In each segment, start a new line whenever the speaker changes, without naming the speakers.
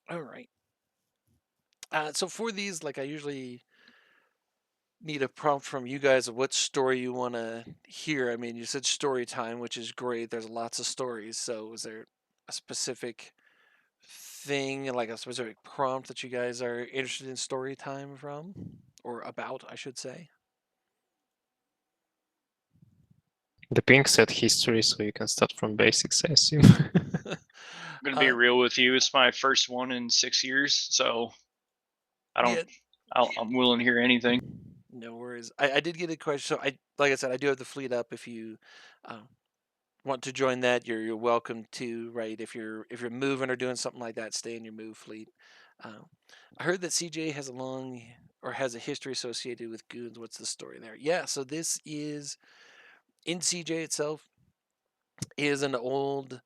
All right. So for these, like I usually need a prompt from you guys of what story you want to hear. I mean, you said story time, which is great. There's lots of stories. So is there a specific thing, like a specific prompt that you guys are interested in story time from? Or about, I should say?
The pink said history, so you can start from basics, I assume.
I'm gonna be
uh,
real with you. It's my first one in 6 years, so I don't.
yeah,
I'm willing to hear anything.
no worries. I did get a question. So like I said, I do have the fleet up. If you uh, want to join that, you're welcome to. Right, if you're moving or doing something like that, stay in your move fleet. Uh, I heard that CJ has a long or has a history associated with goons. What's the story there? Yeah, so this is in CJ itself is an old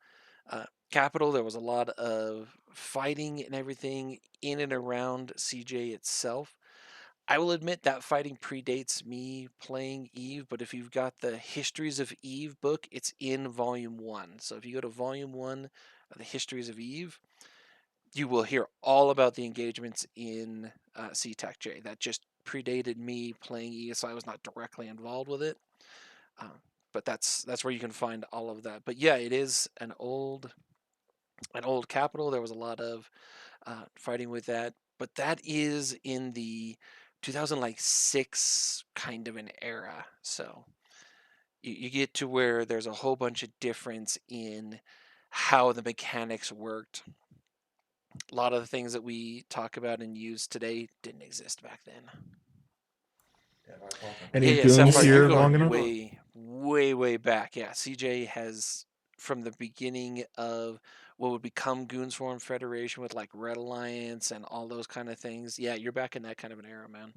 capital. There was a lot of fighting and everything in and around CJ itself. I will admit that fighting predates me playing Eve, but if you've got the Histories of Eve book, it's in Volume 1. So if you go to Volume 1 of the Histories of Eve, you will hear all about the engagements in CTAC J. That just predated me playing Eve, so I was not directly involved with it. Uh, but that's where you can find all of that. But yeah, it is an old capital. There was a lot of fighting with that, but that is in the 2006 kind of an era. So you get to where there's a whole bunch of difference in how the mechanics worked. A lot of the things that we talk about and use today didn't exist back then. Yeah,
Any
yeah,
goons
Sapphire, you're
here
going
long enough?
way, way, way back. Yeah, CJ has from the beginning of what would become Goonswarm Federation with like Red Alliance and all those kind of things. Yeah, you're back in that kind of an era, man.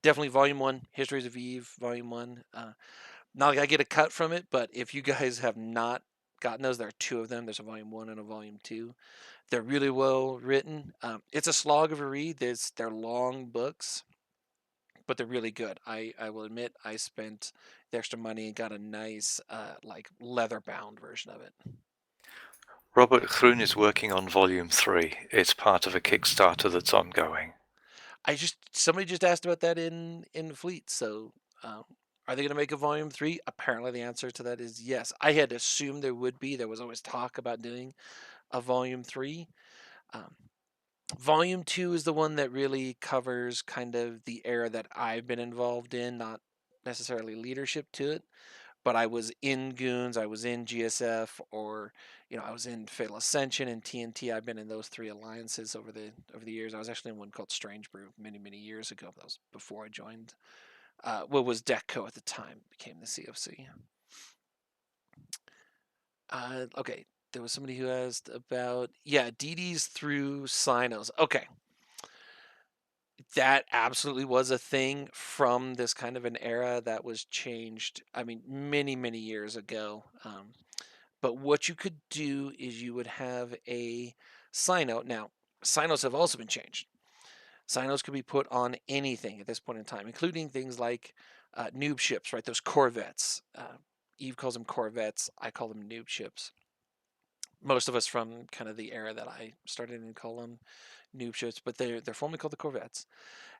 Definitely Volume 1, Histories of Eve, Volume 1. Not like I get a cut from it, but if you guys have not gotten those, there are two of them. There's a Volume 1 and a Volume 2. They're really well written. It's a slog of a read. They're long books, but they're really good. I will admit I spent the extra money and got a nice like leather bound version of it.
Robert Groen is working on Volume 3. It's part of a Kickstarter that's ongoing.
Somebody just asked about that in Fleet. So um, are they going to make a Volume 3? Apparently the answer to that is yes. I had assumed there would be. There was always talk about doing a Volume 3. Um, Volume 2 is the one that really covers kind of the era that I've been involved in, not necessarily leadership to it, but I was in Goons, I was in GSF, or I was in Fatal Ascension and TNT. I've been in those three alliances over the years. I was actually in one called Strange Brew many many years ago. That was before I joined what was Deco at the time, became the CFC. Okay, there was somebody who asked about DDs through Sinos. Okay, that absolutely was a thing from this kind of an era that was changed. I mean, many many years ago. But what you could do is you would have a Sino. Now, Sinos have also been changed. Sinos could be put on anything at this point in time, including things like noob ships, right? Those corvettes. Eve calls them corvettes. I call them noob ships. Most of us from kind of the era that I started in call them noob ships, but they're formerly called the corvettes.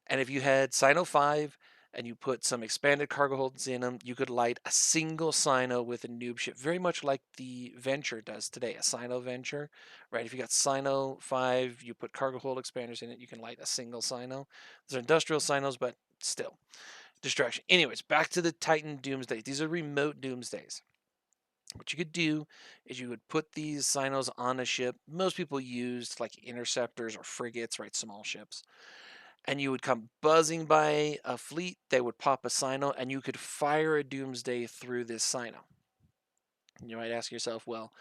And if you had Sino 5 and you put some expanded cargo holds in them, you could light a single Sino with a noob ship, very much like the Venture does today, a Sino Venture, right? If you got Sino 5, you put cargo hold expanders in it, you can light a single Sino. Those are industrial Sinos, but still, distraction. Anyways, back to the Titan Doomsday. These are remote Doomsdays. What you could do is you would put these Sinos on a ship. Most people used like interceptors or frigates, right? Small ships, and you would come buzzing by a fleet. They would pop a Sino, and you could fire a Doomsday through this Sino. You might ask yourself, well,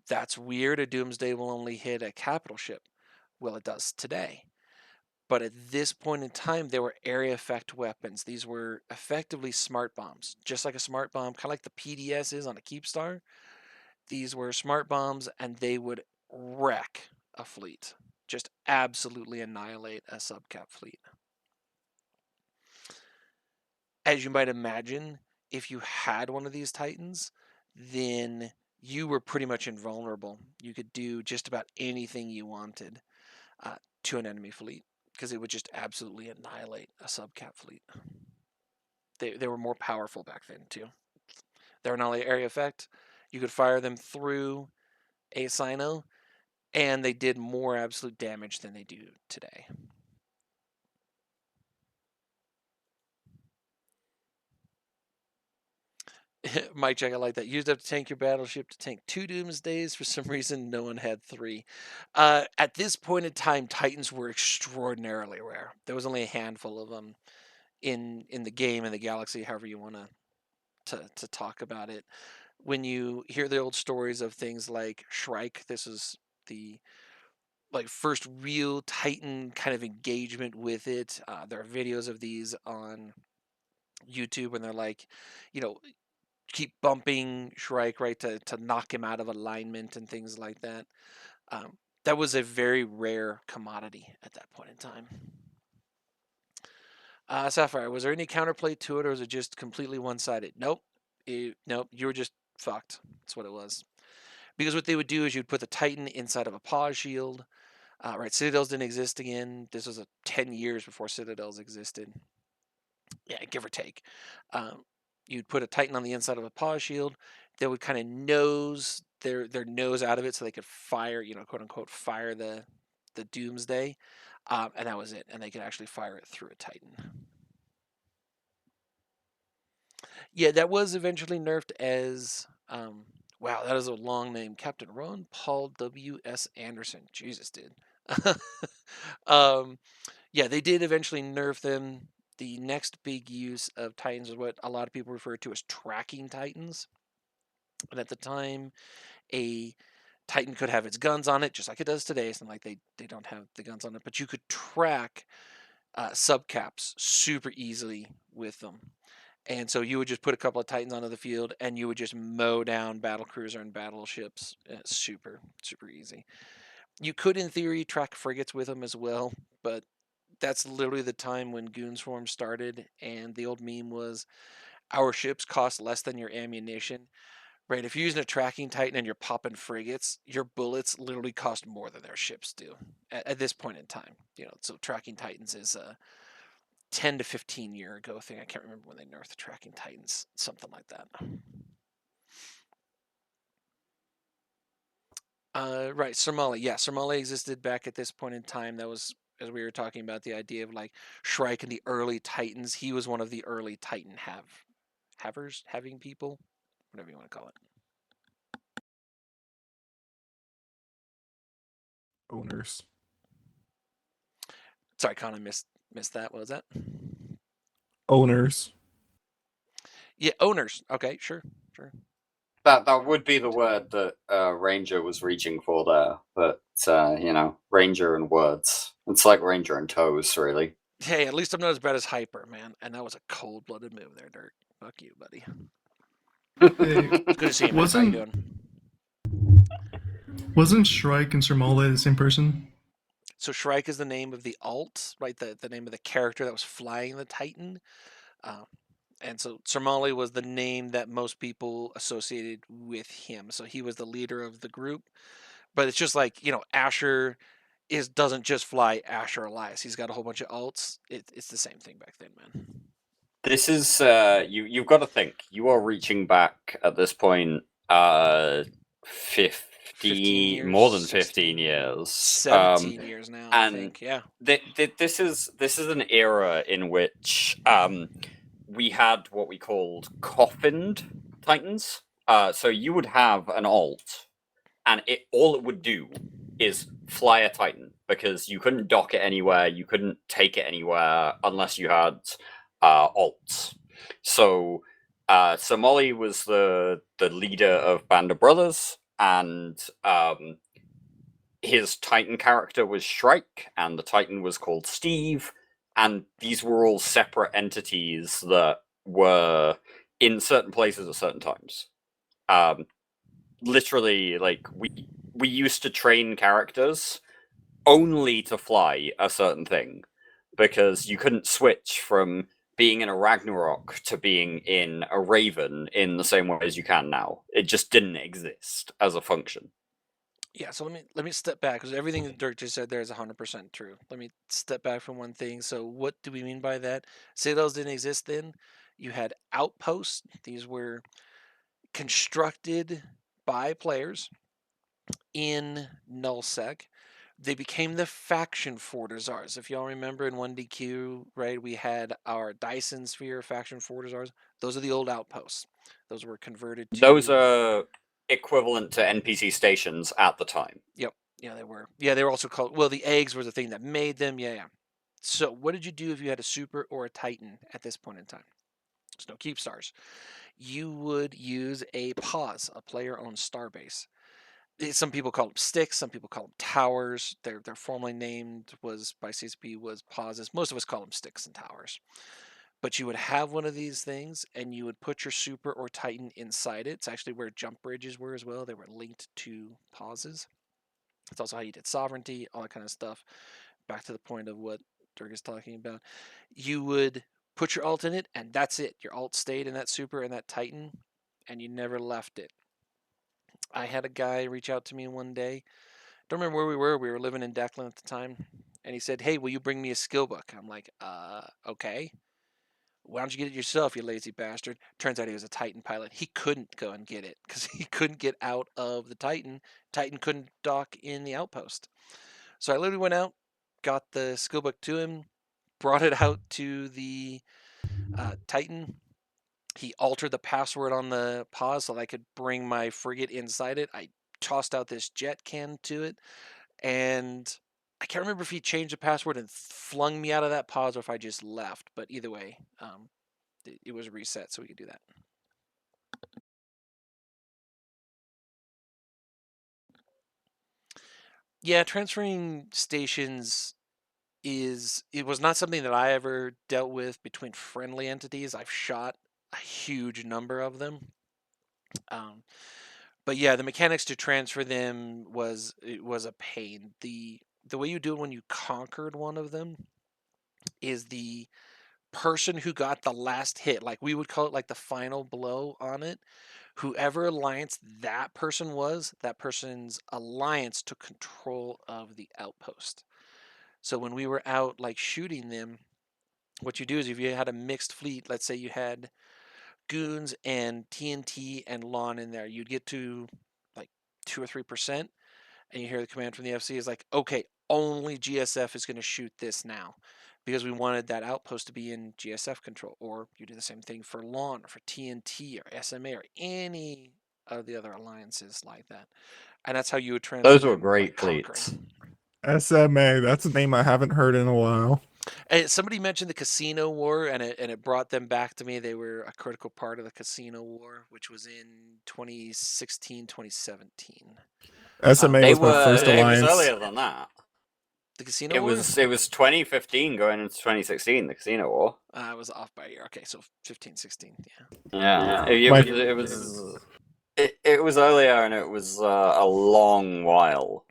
that's weird. A Doomsday will only hit a capital ship. Well, it does today. But at this point in time, there were area effect weapons. These were effectively smart bombs, just like a smart bomb, kind of like the PDS is on a Keepstar. These were smart bombs, and they would wreck a fleet, just absolutely annihilate a subcap fleet. As you might imagine, if you had one of these Titans, then you were pretty much invulnerable. You could do just about anything you wanted. to an enemy fleet, because it would just absolutely annihilate a subcap fleet. They were more powerful back then too. They were not only area effect, you could fire them through a Sino, and they did more absolute damage than they do today. Mike Jack, I like that. Used up to tank your battleship to tank 2 Doomsdays. For some reason, no one had 3. At this point in time, Titans were extraordinarily rare. There was only a handful of them in the game, in the galaxy, however you want to talk about it. When you hear the old stories of things like Shrike, this is the first real Titan kind of engagement with it. There are videos of these on YouTube, and they're like, keep bumping Shrike, right, to knock him out of alignment and things like that. That was a very rare commodity at that point in time. Sapphire, was there any counterplay to it, or was it just completely one-sided? Nope. Nope, you were just fucked. That's what it was. Because what they would do is you'd put the Titan inside of a pause shield. Right, Citadels didn't exist again. This was 10 years before Citadels existed. Yeah, give or take. You'd put a Titan on the inside of a pause shield. They would kind of nose their nose out of it so they could fire, quote unquote, fire the Doomsday, and that was it. And they could actually fire it through a Titan. Yeah, that was eventually nerfed as wow, that is a long name. Captain Ron Paul W.S. Anderson. Jesus, dude. Yeah, they did eventually nerf them. The next big use of Titans is what a lot of people refer to as tracking Titans. And at the time, a Titan could have its guns on it, just like it does today. It's not like they don't have the guns on it, but you could track subcaps super easily with them. And so you would just put a couple of Titans onto the field, and you would just mow down battlecruiser and battleships. Super, super easy. You could, in theory, track frigates with them as well, but that's literally the time when Goonswarm started, and the old meme was, our ships cost less than your ammunition. Right, if you're using a tracking Titan and you're popping frigates, your bullets literally cost more than their ships do at this point in time. So tracking Titans is a 10 to 15 year ago thing. I can't remember when they nerfed the tracking Titans, something like that. Right, Somali. Yeah, Somali existed back at this point in time. That was, as we were talking about, the idea of like Shrike and the early Titans. He was one of the early Titan having people, whatever you want to call it.
Owners.
Sorry, Con, I missed that. What was that?
Owners.
Yeah, owners. Okay, sure.
That would be the word that Ranger was reaching for there, but Ranger and words. It's like Ranger and toes, really.
Hey, at least I'm not as bad as Hyper, man. And that was a cold-blooded move there, Dirt. Fuck you, buddy.
Hey,
It's good to see you, man. How you doing?
Wasn't Shrike and Sermale the same person?
So Shrike is the name of the alt, right? The name of the character that was flying the Titan. And so Sermale was the name that most people associated with him. So he was the leader of the group. But it's just like, Asher doesn't just fly Asher Elias. He's got a whole bunch of alts. It's the same thing back then, man.
This is you've got to think. You are reaching back at this point
15 years,
more than 15
16,
years.
17 years now, I think. Yeah.
This is an era in which we had what we called coffined Titans. So you would have an alt, and all it would do is fly a Titan, because you couldn't dock it anywhere, you couldn't take it anywhere unless you had alts. So Somali was the leader of Band of Brothers, and his Titan character was Shrike, and the Titan was called Steve, and these were all separate entities that were in certain places at certain times. Literally, like, we used to train characters only to fly a certain thing, because you couldn't switch from being in a Ragnarok to being in a Raven in the same way as you can now. It just didn't exist as a function.
Yeah, so let me step back because everything that Dirk just said there is 100% true. Let me step back from one thing. So what do we mean by that? Citadels didn't exist then. You had outposts. These were constructed by players in nullsec. They became the faction fortizars. If y'all remember in 1DQ, right, we had our Dyson Sphere faction fortizars. Those are the old outposts. Those were converted to.
Those are equivalent to NPC stations at the time.
Yep. Yeah, they were. Yeah, they were also called. Well, the eggs were the thing that made them. Yeah, yeah. So, what did you do if you had a super or a titan at this point in time? There's no keep stars. You would use a pause, a player-owned starbase. Some people call them sticks. Some people call them towers. They're formally named was by CSP was pauses. Most of us call them sticks and towers. But you would have one of these things, and you would put your super or titan inside it. It's actually where jump bridges were as well. They were linked to pauses. It's also how you did sovereignty, all that kind of stuff. Back to the point of what Dirk is talking about. You would put your alt in it, and that's it. Your alt stayed in that super and that titan, and you never left it. I had a guy reach out to me one day. Don't remember where we were. We were living in Declan at the time. And he said, "Hey, will you bring me a skill book?" I'm like, okay. Why don't you get it yourself, you lazy bastard? Turns out he was a Titan pilot. He couldn't go and get it because he couldn't get out of the Titan. Titan couldn't dock in the outpost. So I literally went out, got the skill book to him, brought it out to the Titan. He altered the password on the pause so that I could bring my frigate inside it. I tossed out this jet can to it, and I can't remember if he changed the password and flung me out of that pause or if I just left. But either way, it was a reset, so we could do that. Yeah, transferring stations it was not something that I ever dealt with between friendly entities. I've shot a huge number of them. But yeah, the mechanics to transfer them was a pain. The way you do it when you conquered one of them is the person who got the last hit, like we would call it like the final blow on it, whoever alliance that person was, that person's alliance took control of the outpost. So when we were out like shooting them, what you do is if you had a mixed fleet, let's say you had goons and TNT and lawn in there, you'd get to like 2 or 3%, and you hear the command from the FC is like, okay, only GSF is going to shoot this now, because we wanted that outpost to be in GSF control. Or you do the same thing for lawn or for TNT or SMA or any of the other alliances like that. And that's how you would transfer.
Those were
them by
great
conquering.
fleets.
SMA, that's a name I haven't heard in a while.
And somebody mentioned the Casino War, and it brought them back to me. They were a critical part of the Casino War, which was in 2016, 2017.
SMA
They
was my first
It was
alliance.
earlier than that.
The Casino
It
War?
was 2015 going into 2016. The Casino War.
I was off by a year. Okay, so 15, 16, yeah.
Yeah,
My-
it was earlier, and it was a long while.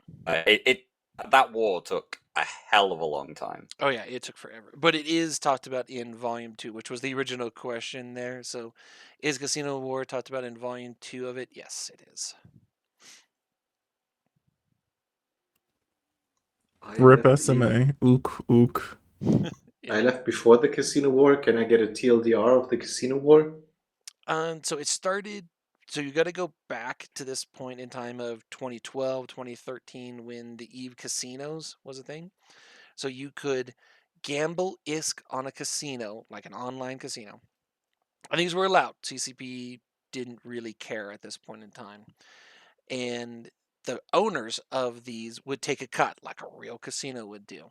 That war took a hell of a long time.
Oh yeah, it took forever. But it is talked about in Volume 2, which was the original question there. So is Casino War talked about in Volume 2 of it? Yes, it is.
Rip SMA. Ook, ook.
I left before the Casino War. Can I get a TLDR of the Casino War?
So it started. So you got to go back to this point in time of 2012, 2013, when the Eve casinos was a thing. So you could gamble ISK on a casino, like an online casino. And these were allowed. CCP didn't really care at this point in time. And the owners of these would take a cut, like a real casino would do.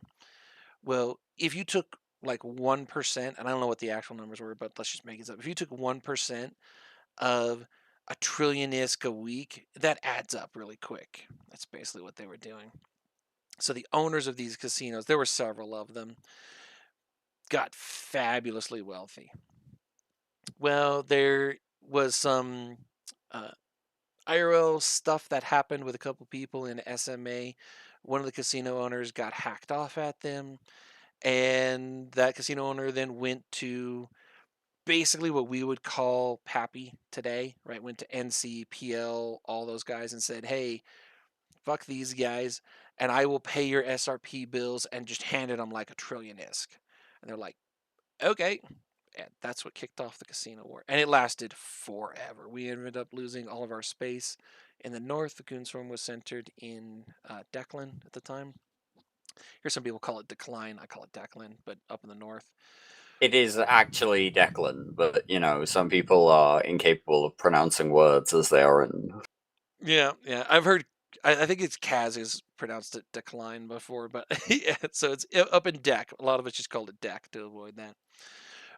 Well, if you took like 1%, and I don't know what the actual numbers were, but let's just make it up. If you took 1% of a trillion ISK a week, that adds up really quick. That's basically what they were doing. So the owners of these casinos, there were several of them, got fabulously wealthy. Well, there was some IRL stuff that happened with a couple people in SMA. One of the casino owners got hacked off at them, and that casino owner then went to basically what we would call Pappy today, right? Went to NC, PL, all those guys and said, hey, fuck these guys, and I will pay your SRP bills, and just handed them like a trillion ISK. And they're like, okay. And that's what kicked off the casino war. And it lasted forever. We ended up losing all of our space. In the north, the Goonswarm was centered in Declan at the time. Here, some people call it Decline. I call it Declan, but up in the north.
It is actually Declan, but some people are incapable of pronouncing words as they are in.
Yeah. I've heard. I think it's Kaz who's pronounced it Decline before, but yeah. So it's up in Deck. A lot of us just called it Deck to avoid that.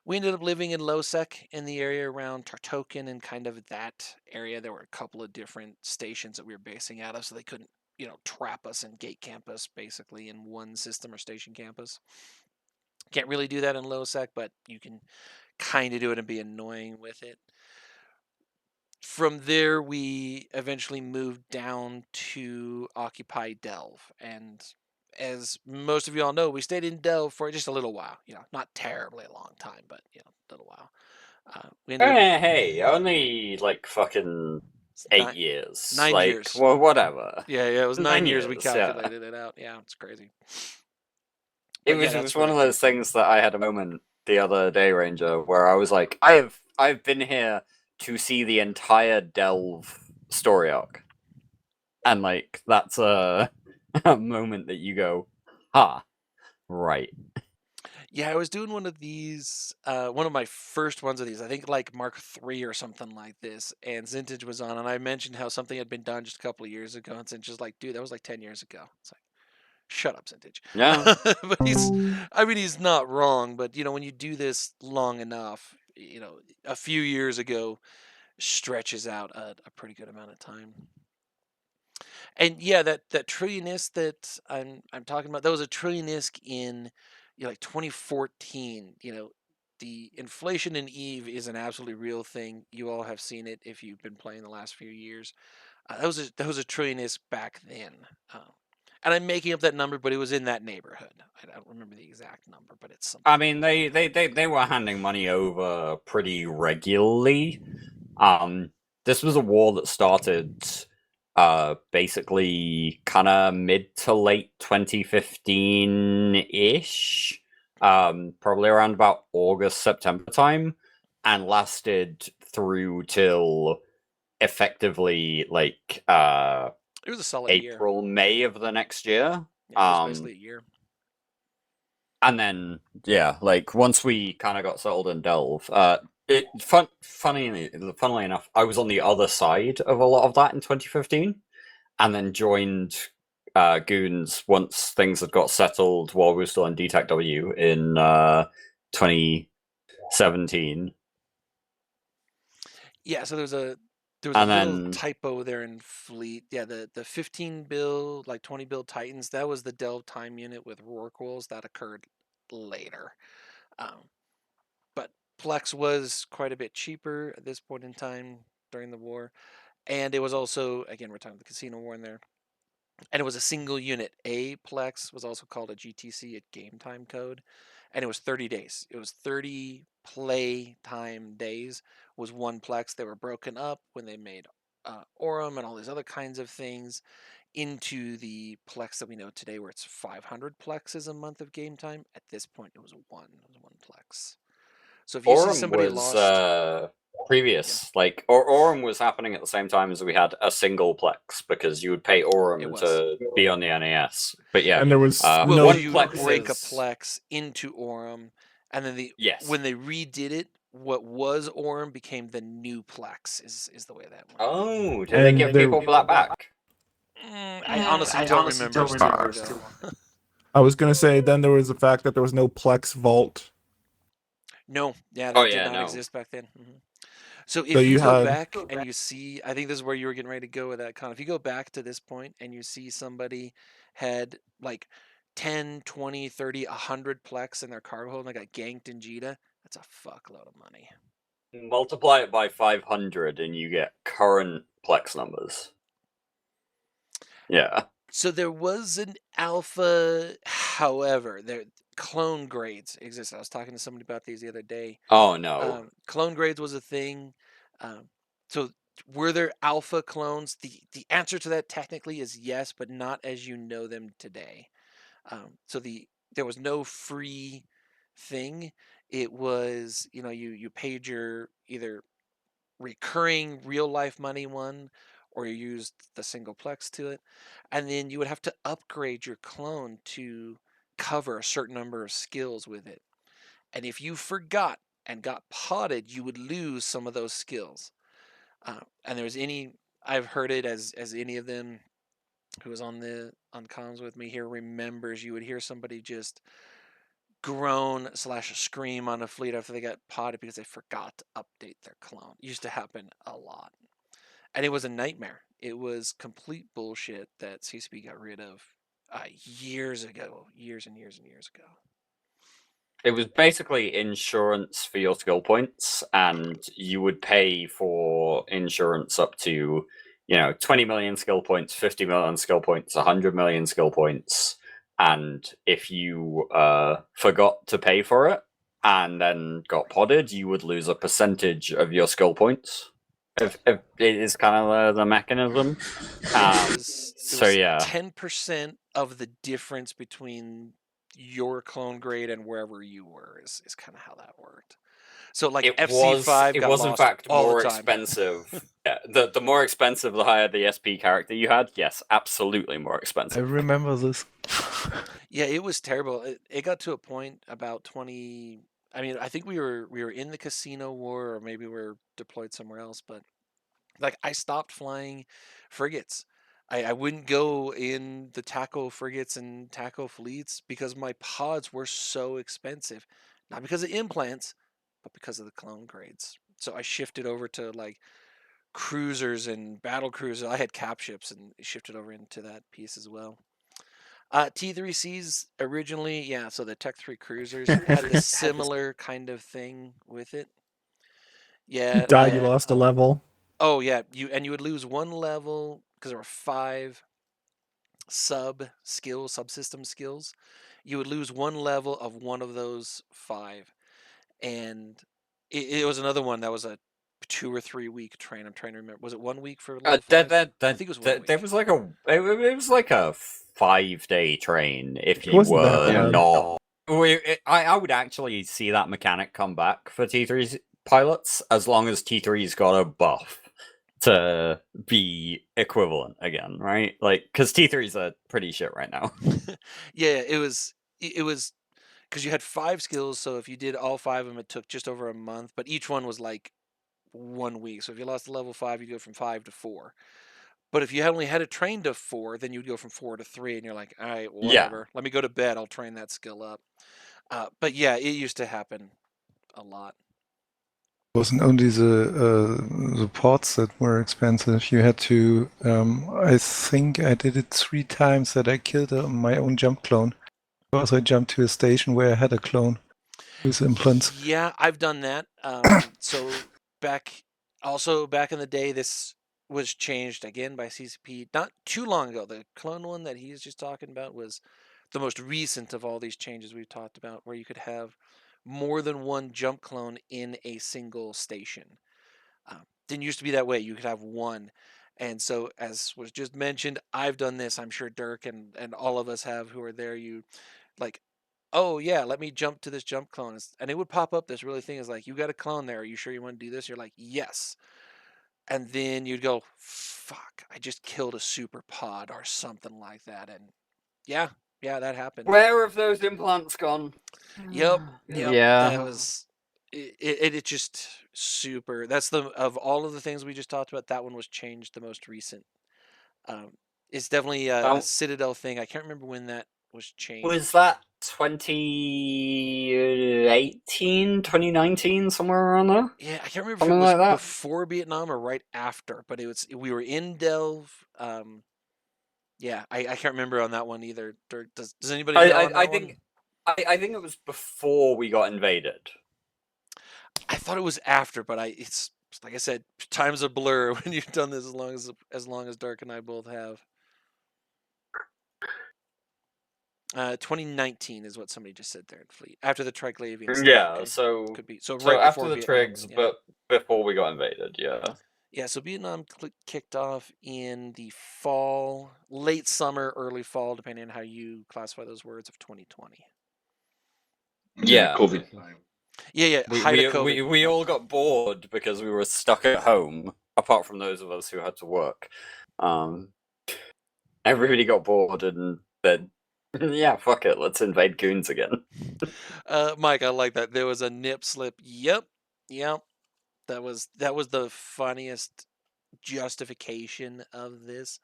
We ended up living in Losec in the area around Tartokin and kind of that area. There were a couple of different stations that we were basing out of, so they couldn't, trap us and gate campus basically in one system or station campus. Can't really do that in Losec, but you can kind of do it and be annoying with it. From there, we eventually moved down to occupy Delve, and as most of you all know, we stayed in Delve for just a little while. Not terribly a long time, but a little while. We ended up
Hey, only like fucking 8 years.
9
like,
years.
Well, whatever.
Yeah, it was 9 years. We
yeah.
calculated it out. Yeah, it's crazy.
It
But
was,
yeah,
it
that's
was
where
one of
that came
those things that I had a moment the other day, Ranger, where I was like, I've been here to see the entire Delve story arc, and like that's a moment that you go, right.
Yeah, I was doing one of these, one of my first ones of these, I think like Mark III or something like this, and Zintage was on, and I mentioned how something had been done just a couple of years ago, and Zintage was like, dude, that was like 10 years ago. It's like, shut up, Zintage.
Yeah.
But he's not wrong, but when you do this long enough, a few years ago stretches out a pretty good amount of time. And yeah, that trillion ISK that I'm talking about, that was a trillion ISK in like 2014. The inflation in EVE is an absolutely real thing. You all have seen it if you've been playing the last few years. That was a trillion ISK back then. And I'm making up that number, but it was in that neighborhood. I don't remember the exact number, but it's something.
I mean, they were handing money over pretty regularly. This was a war that started basically kind of mid to late 2015-ish, probably around about August, September time, and lasted through till effectively like
It was a solid year.
April, May of the next year.
Yeah, it was basically a year.
And then, yeah, like once we kind of got settled in Delve, funnily enough, I was on the other side of a lot of that in 2015, and then joined Goons once things had got settled while we were still in DTAC-W in 2017.
Yeah, so there was a
And
little
then-
typo there in Fleet. Yeah, the 15 build, like 20 build Titans, that was the Delve time unit with Rorquals. That occurred later. But Plex was quite a bit cheaper at this point in time during the war. And it was also, again, we're talking the Casino War in there. And it was a single unit. A Plex was also called a GTC at game time code. And it was 30 days. It was 30 play time days was one Plex. They were broken up when they made Aurum and all these other kinds of things into the Plex that we know today, where it's 500 Plexes a month of game time. At this point, it was one Plex. So if you
Aurum
see somebody
was
lost,
previous, like Aurum was happening at the same time as we had a single Plex, because you would pay Aurum to be on the NAS. But yeah,
And there was
well,
no
one
you
Plex
break a
is-
Plex into Aurum, and then
Yes.
when they redid it, what was Aurum became the new Plex. Is the way that went.
Oh, did they
And
give
there-
people that back?
I honestly don't remember. It's too long ago.
I was gonna say then there was the fact that there was no Plex Vault.
No, yeah, that
Oh,
did
yeah,
not
no.
exist back then. So if
So
you
you
go
had-
back and you see, I think this is where you were getting ready to go with that, Con. If you go back to this point and you see somebody had like 10, 20, 30, 100 Plex in their cargo hold and they got ganked in Jita, that's a fuckload of money.
Multiply it by 500 and you get current Plex numbers. Yeah.
So there was an alpha, however, clone grades exist. I was talking to somebody about these the other day.
Oh no.
Clone grades was a thing. So were there alpha clones? The answer to that technically is yes, but not as you know them today. So there was no free thing. It was, you know, you paid your either recurring real life money one, or you used the singleplex to it, and then you would have to upgrade your clone to cover a certain number of skills with it. And if you forgot and got potted, you would lose some of those skills. And there was I've heard it as any of them who was on comms with me here remembers, you would hear somebody just groan / scream on a fleet after they got potted because they forgot to update their clone. It used to happen a lot. And it was a nightmare. It was complete bullshit that CCP got rid of years ago, years and years and years ago.
It was basically insurance for your skill points, and you would pay for insurance up to, 20 million skill points, 50 million skill points, 100 million skill points. And if you forgot to pay for it and then got podded, you would lose a percentage of your skill points. If it is kind of the mechanism.
It was
yeah.
10% of the difference between your clone grade and wherever you were is kind of how that worked. So like FC5
it was in fact
all
more
the time.
expensive. Yeah, the more expensive, the higher the SP character you had. Yes, absolutely more
I
expensive.
remember this.
Yeah, it was terrible. It got to a point about 20. I mean, I think we were in the casino war, or maybe we were deployed somewhere else. But like, I stopped flying frigates. I wouldn't go in the TACO frigates and TACO fleets because my pods were so expensive. Not because of implants, but because of the clone grades. So I shifted over to like cruisers and battle cruisers. I had cap ships and shifted over into that piece as well. T3Cs originally, yeah, so the Tech 3 cruisers had a similar kind of thing with it. Yeah.
You died, you lost a level.
Oh yeah, you would lose one level because there were 5 subsystem skills. You would lose one level of one of those 5. And it was another one that was a 2 or 3 week train. I'm trying to remember. Was it 1 week for level 5? I think it was 1 week.
There was like it was like a 5-day train if you
wasn't that
were
bad.
not. I would actually see that mechanic come back for T3 pilots as long as T3's got a buff to be equivalent again, right? Like, because T3's a pretty shit right now.
Yeah, it was because you had 5 skills, so if you did all 5 of them, it took just over a month, but each one was like 1 week. So if you lost to level 5, you go from 5 to 4. But if you only had it trained to 4, then you'd go from 4 to 3, and you're like, all right, whatever. Let me go to bed. I'll train that skill up. But yeah, it used to happen a lot.
It wasn't only the pods that were expensive. You had to. I think I did it 3 times that I killed my own jump clone. Because I jumped to a station where I had a clone with implants.
Yeah, I've done that. So back in the day, this was changed again by CCP not too long ago. The clone one that he's just talking about was the most recent of all these changes we've talked about, where you could have more than one jump clone in a single station. Didn't used to be that way. You could have one. And so, as was just mentioned, I've done this. I'm sure Dirk and all of us have who are there. You like, oh yeah, let me jump to this jump clone. And it would pop up this really thing is like, you got a clone there. Are you sure you want to do this? You're like, yes. And then you'd go, fuck, I just killed a super pod or something like that. And yeah, that happened.
Where have those implants gone?
Yep.
Yeah.
That was it just super. That's of all of the things we just talked about, that one was changed the most recent. It's definitely a Citadel thing. I can't remember when that was changed.
Was that 2018, 2019, somewhere around there?
Yeah, I can't remember
Something
if it was
like that.
before Vietnam or right after, but we were in Delve. Yeah, I can't remember on that one either. Does anybody know on that
I
one?
think I think it was before we got invaded.
I thought it was after, but it's like I said, time's a blur when you've done this as long as Dark and I both have. 2019 is what somebody just said there in Fleet after the Triglavian.
Yeah,
okay.
so
Could be so
right
after
before the
Vietnam,
Trigs,
yeah.
but before we got invaded. Yeah.
Yeah, so Vietnam kicked off in the fall, late summer, early fall, depending on how you classify those words, of 2020.
Yeah.
COVID time.
Yeah, height of COVID.
We all got bored because we were stuck at home, apart from those of us who had to work. Everybody got bored and then, yeah, fuck it, let's invade goons again.
Mike, I like that. There was a nip slip. Yep. That was the funniest justification of this.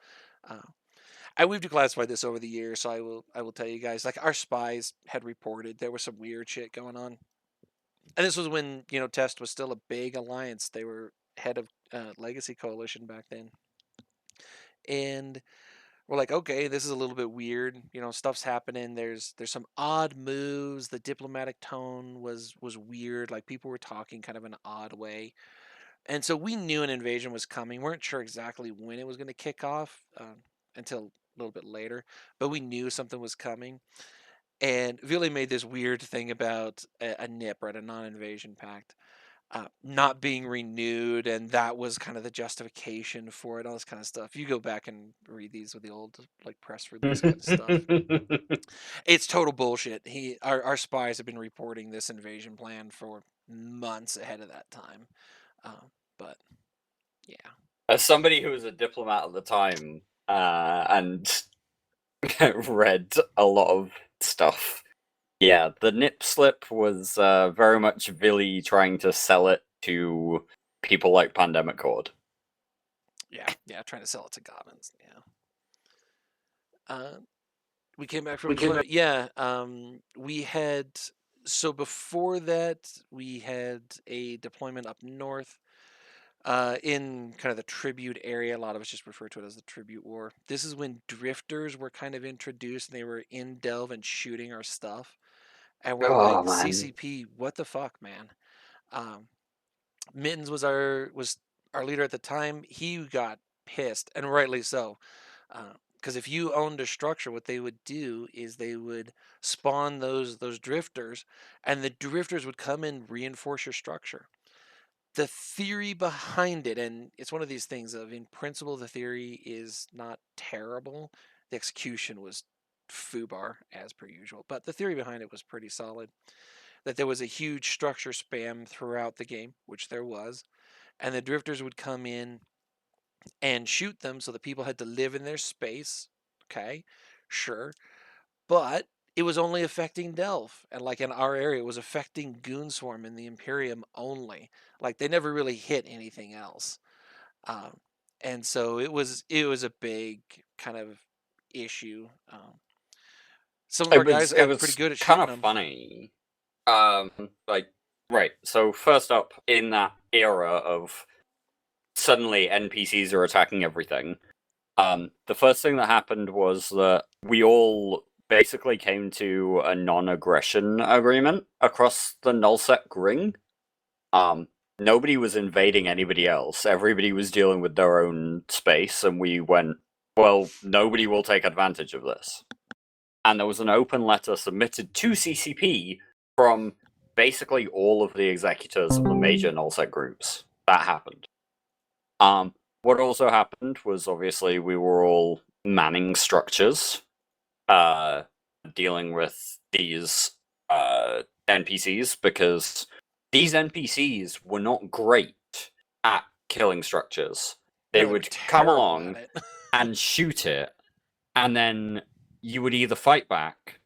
And we've declassified this over the years, so I will tell you guys, like, our spies had reported there was some weird shit going on. And this was when, Test was still a big alliance. They were head of Legacy Coalition back then. And we're like, okay, this is a little bit weird. Stuff's happening. There's some odd moves. The diplomatic tone was weird. Like, people were talking kind of an odd way. And so we knew an invasion was coming. Weren't sure exactly when it was going to kick off until a little bit later, but we knew something was coming. And Vili made this weird thing about a NIP, right, a non-invasion pact, not being renewed, and that was kind of the justification for it, all this kind of stuff. You go back and read these with the old press release kind of stuff. It's total bullshit. Our spies have been reporting this invasion plan for months ahead of that time. But yeah.
As somebody who was a diplomat at the time and read a lot of stuff, yeah, the nip slip was very much Vili trying to sell it to people like Pandemic Horde.
Yeah, trying to sell it to Goblins. Yeah. We came back from deployment. Yeah. We had, so before that we had a deployment up north. In kind of the tribute area. A lot of us just refer to it as the tribute war. This is when drifters were kind of introduced, and they were in Delve and shooting our stuff. And we're like,
man.
CCP, what the fuck, man? Mittens was our leader at the time. He got pissed, and rightly so. Because if you owned a structure, what they would do is they would spawn those drifters, and the drifters would come and reinforce your structure. The theory behind it, and it's one of these things of, in principle, the theory is not terrible. The execution was foobar, as per usual, but the theory behind it was pretty solid. That there was a huge structure spam throughout the game, which there was, and the drifters would come in and shoot them, so the people had to live in their space. Okay, sure, but it was only affecting Delph, and like in our area, it was affecting Goonswarm in the Imperium only. Like, they never really hit anything else, and so it was a big kind of issue. Some of our guys got pretty good at shooting
them. Kind of funny. Right. So first up, in that era of suddenly NPCs are attacking everything, the first thing that happened was that we all basically came to a non-aggression agreement across the nullsec ring. Nobody was invading anybody else. Everybody was dealing with their own space, and we went, well, nobody will take advantage of this. And there was an open letter submitted to CCP from basically all of the executors of the major nullsec groups. That happened. What also happened was, obviously, we were all manning structures, dealing with these NPCs, because these NPCs were not great at killing structures. They would come along and shoot it, and then you would either fight back,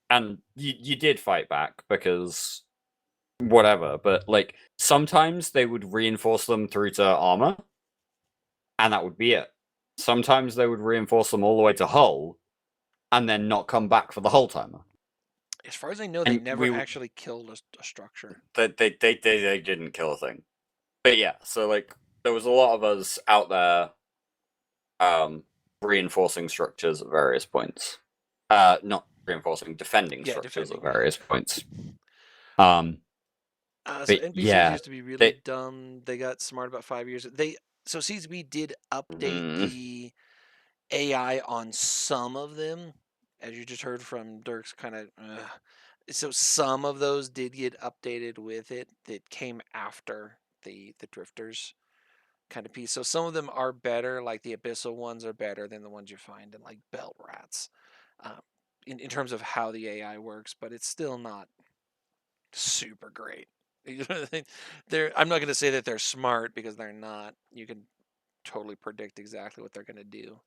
and you did fight back because whatever, but like sometimes they would reinforce them through to armor, and that would be it. Sometimes they would reinforce them all the way to hull, and then not come back for the hull timer.
As far as I know, they never actually killed a structure.
They didn't kill a thing. But yeah, so like there was a lot of us out there reinforcing structures at various points. Not reinforcing, defending structures at various points.
So NPCs used to be really dumb. They got smart about 5 years. So CCP did update the AI on some of them, as you just heard from Dirk's kind of. So some of those did get updated with it that came after the drifters kind of piece. So some of them are better, like the abyssal ones are better than the ones you find in like Belt Rats, in terms of how the AI works, but it's still not super great. I'm not going to say that they're smart because they're not. You can totally predict exactly what they're going to do,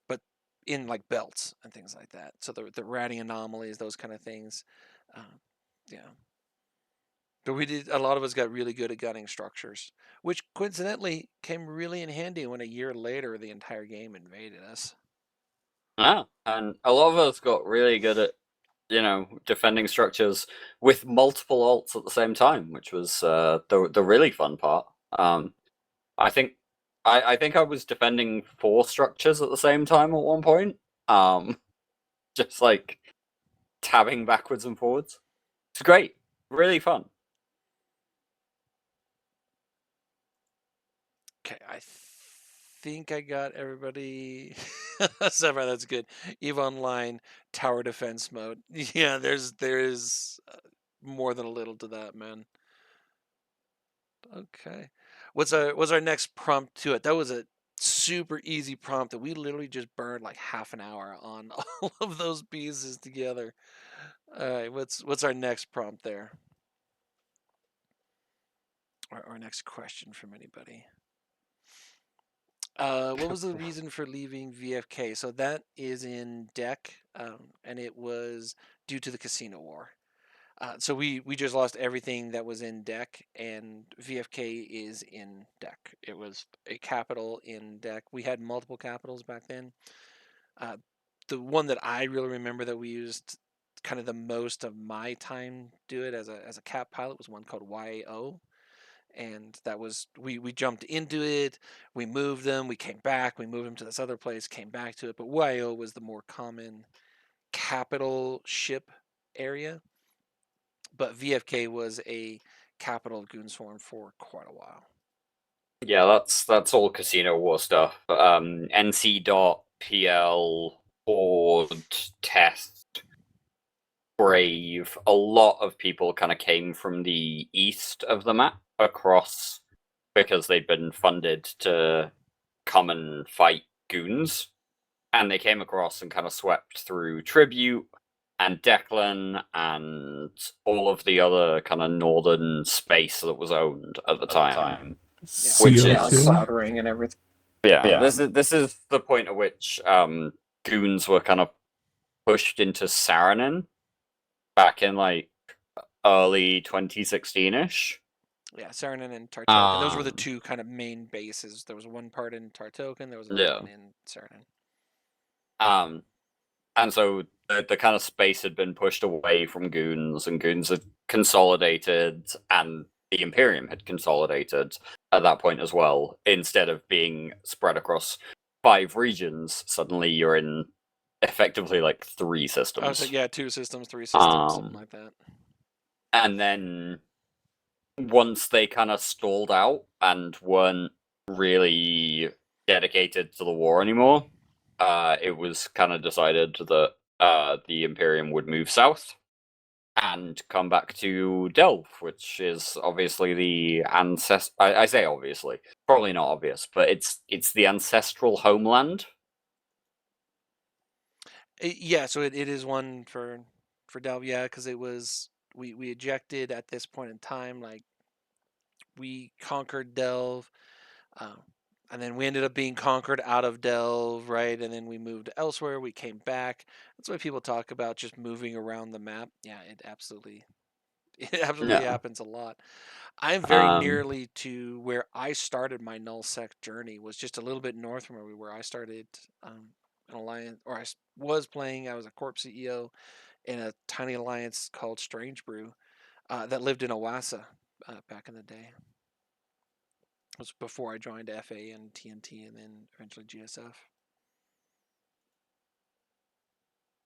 but in like belts and things like that. So the ratting anomalies, those kind of things, yeah. But a lot of us got really good at gunning structures, which coincidentally came really in handy when a year later the entire game invaded us.
Yeah, and a lot of us got really good at, defending structures with multiple alts at the same time, which was the really fun part. I think I was defending 4 structures at the same time at one point. Just like tabbing backwards and forwards. It's great, really fun.
Okay, I think I got everybody. Sapphire, that's good. EVE Online tower defense mode. Yeah, there is more than a little to that, man. Okay, what's our next prompt to it? That was a super easy prompt that we literally just burned like half an hour on all of those pieces together. All right, what's our next prompt there? Or next question from anybody? What was the reason for leaving VFK? So that is in deck, and it was due to the casino war. So we just lost everything that was in deck, and VFK is in deck. It was a capital in deck. We had multiple capitals back then. The one that I really remember that we used kind of the most of my time do it as a cap pilot was one called YO. And that was we jumped into it, we moved them, we came back, we moved them to this other place, came back to it. But YO was the more common capital ship area. But VFK was a capital of Goonswarm for quite a while.
Yeah, that's all Casino War stuff. NC.PL, Horde, Test, Brave. A lot of people kind of came from the east of the map across because they'd been funded to come and fight goons, and they came across and kind of swept through Tribute and Declan and all of the other kind of northern space that was owned at the time. Which
CO2.
is
Soldering and everything.
yeah. This is the point at which goons were kind of pushed into Saranin back in like early 2016-ish.
Yeah, Saranin and Tartoken. Those were the two kind of main bases. There was one part in Tartoken, there was another one in Saranin.
And so the kind of space had been pushed away from goons, and goons had consolidated, and the Imperium had consolidated at that point as well. Instead of being spread across 5 regions, suddenly you're in effectively like 3 systems.
Oh, so yeah, 2 systems, 3 systems, something like that.
And then once they kind of stalled out and weren't really dedicated to the war anymore, it was kind of decided that the Imperium would move south and come back to Delve, which is obviously the I say obviously, probably not obvious, but it's the ancestral homeland.
Yeah, so it is one for Delve, yeah, because it was we ejected at this point in time, like we conquered Delve, and then we ended up being conquered out of Delve, right? And then we moved elsewhere. We came back. That's why people talk about just moving around the map. Yeah, it absolutely happens a lot. I'm very nearly to where I started my nullsec journey. Was just a little bit north from where we were. I started an alliance, or I was playing. I was a corp CEO in a tiny alliance called Strange Brew that lived in Owasso back in the day. It was before I joined FA and TNT and then eventually GSF.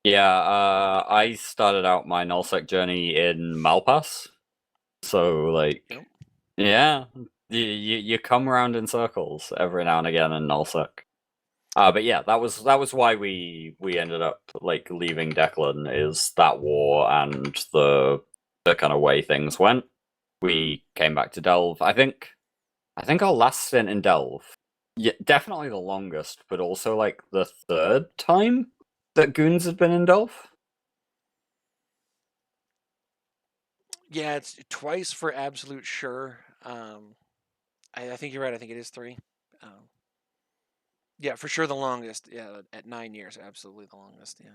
Yeah, I started out my nullsec journey in Malpass. So, like,
Yep.
yeah, you come around in circles every now and again in nullsec. But yeah, that was why we ended up like leaving Declan, is that war and the kind of way things went. We came back to Delve. I think I think our last stint in Delve, yeah, definitely the longest, but also like the third time that Goons had been in Delve.
Yeah, it's twice for absolute sure. I think you're right. I think it is 3. Yeah, for sure the longest. Yeah, at 9 years, absolutely the longest. Yeah.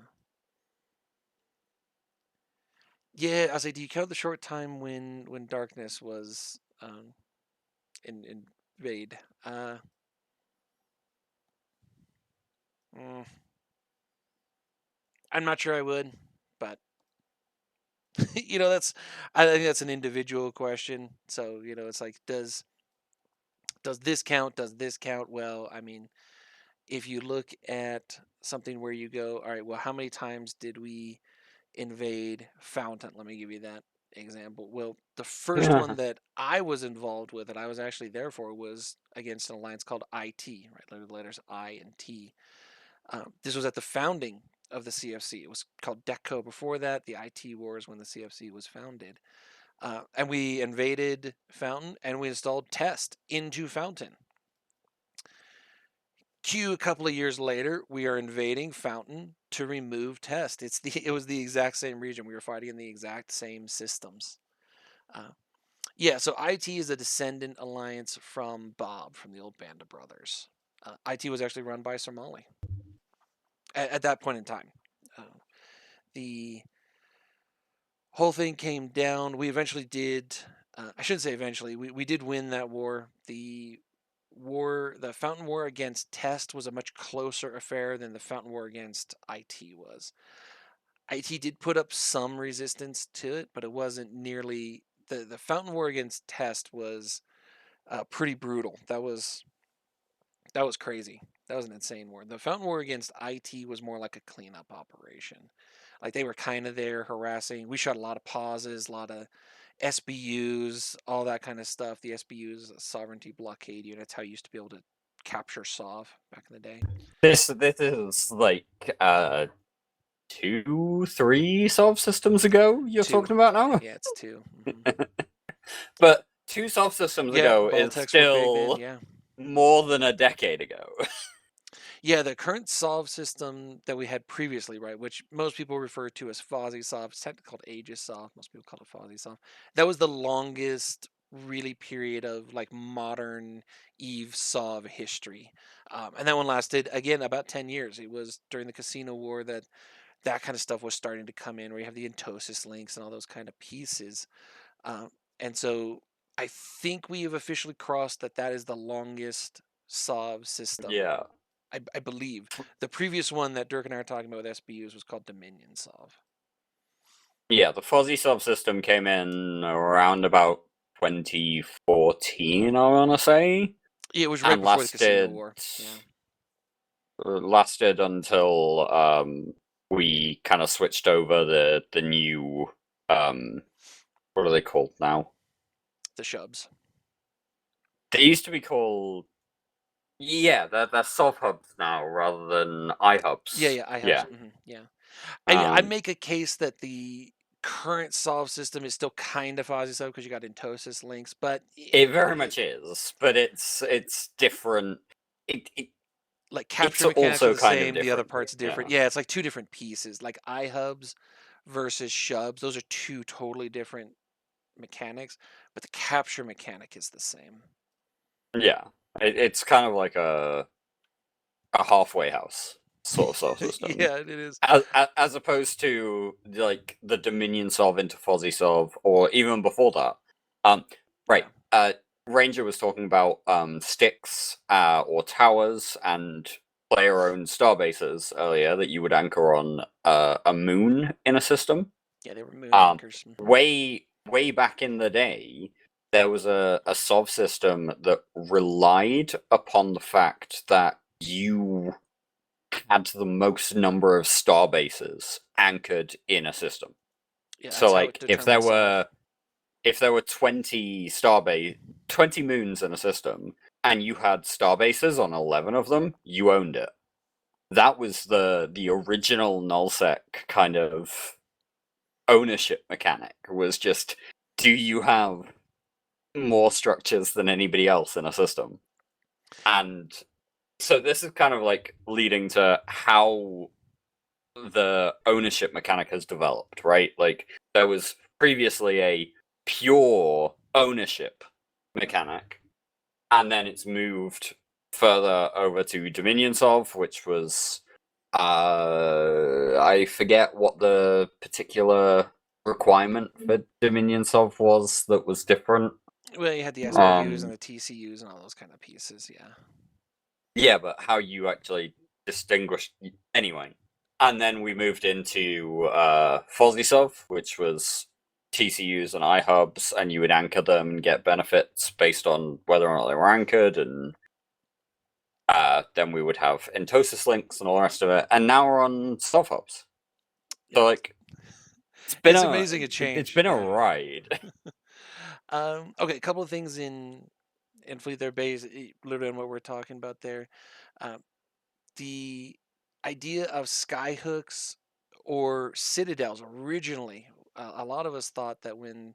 Yeah, I was like, do you count the short time when darkness was in Vade? Mm, I'm not sure I would, but I think that's an individual question. So it's like, does this count? Does this count? Well, I mean, if you look at something where you go, all right, well, how many times did we invade Fountain? Let me give you that example. Well, the first one that I was involved with, that I was actually there for, was against an alliance called IT, right? The letters I and T. This was at the founding of the CFC. It was called DECCO before that. The IT Wars when the CFC was founded. And we invaded Fountain and we installed Test into Fountain. A couple of years later, we are invading Fountain to remove Test. It was the exact same region. We were fighting in the exact same systems. Yeah, so IT is a descendant alliance from Bob, from the old Band of Brothers. IT was actually run by Somali at that point in time. The whole thing came down. We eventually did. I shouldn't say eventually. We did win that war. The Fountain War against Test was a much closer affair than the Fountain War against IT was. IT did put up some resistance to it, but it wasn't nearly the Fountain War against Test was pretty brutal. That was crazy. That was an insane war. The Fountain War against IT was more like a cleanup operation. Like they were kind of there harassing. We shot a lot of pauses, a lot of SBUs, all that kind of stuff. The SBUs, sovereignty blockade units, how you used to be able to capture SOV back in the day.
This is like 2-3 SOV systems ago you're
2.
talking about now?
Yeah, it's 2. Mhm.
But 2 SOV systems ago is
Baltics were big
still
then, yeah.
more than a decade ago.
Yeah, the current SOV system that we had previously, right, which most people refer to as FOSI-SOV, it's technically called Aegis-SOV, most people call it FOSI-SOV. That was the longest really period of like modern EVE SOV history. And that one lasted, again, about 10 years. It was during the Casino War that kind of stuff was starting to come in, where you have the Entosis links and all those kind of pieces. And so I think we have officially crossed that is the longest SOV system.
Yeah.
I believe. The previous one that Dirk and I are talking about with SBUs was called Dominion SOV.
Yeah, the Fuzzy SOV system came in around about 2014, I want to say.
Yeah, it was right before the Casino War. Yeah.
Lasted until we kind of switched over the new what are they called now?
The Shubs.
They used to be called they're SOV hubs now rather than iHubs.
Yeah, iHubs.
Yeah.
Mm-hmm, yeah. I make a case that the current SOV system is still kind of FOSI-SOV because you got Entosis links, but
it very much is, but it's different.
Like capture
it's
mechanics
also
are the
kind of
same, the other
different,
part's different. Yeah, it's like 2 different pieces. Like iHubs versus Shubs, those are 2 totally different mechanics, but the capture mechanic is the same.
Yeah, it's kind of like a halfway house sort of SOV system.
Yeah, it is.
As opposed to like the Dominion SOV into FOSI-SOV, or even before that. Right.
Yeah.
Ranger was talking about sticks or towers and player-owned starbases earlier that you would anchor on a moon in a system.
Yeah, they were moon anchors.
Way back in the day, there was a SOV system that relied upon the fact that you had the most number of starbases anchored in a system.
Yeah,
so like if there were 20 moons in a system and you had starbases on 11 of them, you owned it. That was the original nullsec kind of ownership mechanic, was just, do you have more structures than anybody else in a system. And so this is kind of like leading to how the ownership mechanic has developed, right? Like there was previously a pure ownership mechanic, and then it's moved further over to Dominion Solve, which was I forget what the particular requirement for Dominion Solve was that was different.
Well, you had the SPUs and the TCUs and all those kind of pieces, yeah.
Yeah, but how you actually distinguish anyway. And then we moved into FuzzySolve, which was TCUs and iHubs, and you would anchor them and get benefits based on whether or not they were anchored, and then we would have Entosis links and all the rest of it. And now we're on Solve Hubs. So like
It's amazing it changed.
It's been a ride.
Okay, a couple of things in Fleet Their Base, literally on what we're talking about there. The idea of skyhooks or citadels originally, a lot of us thought that when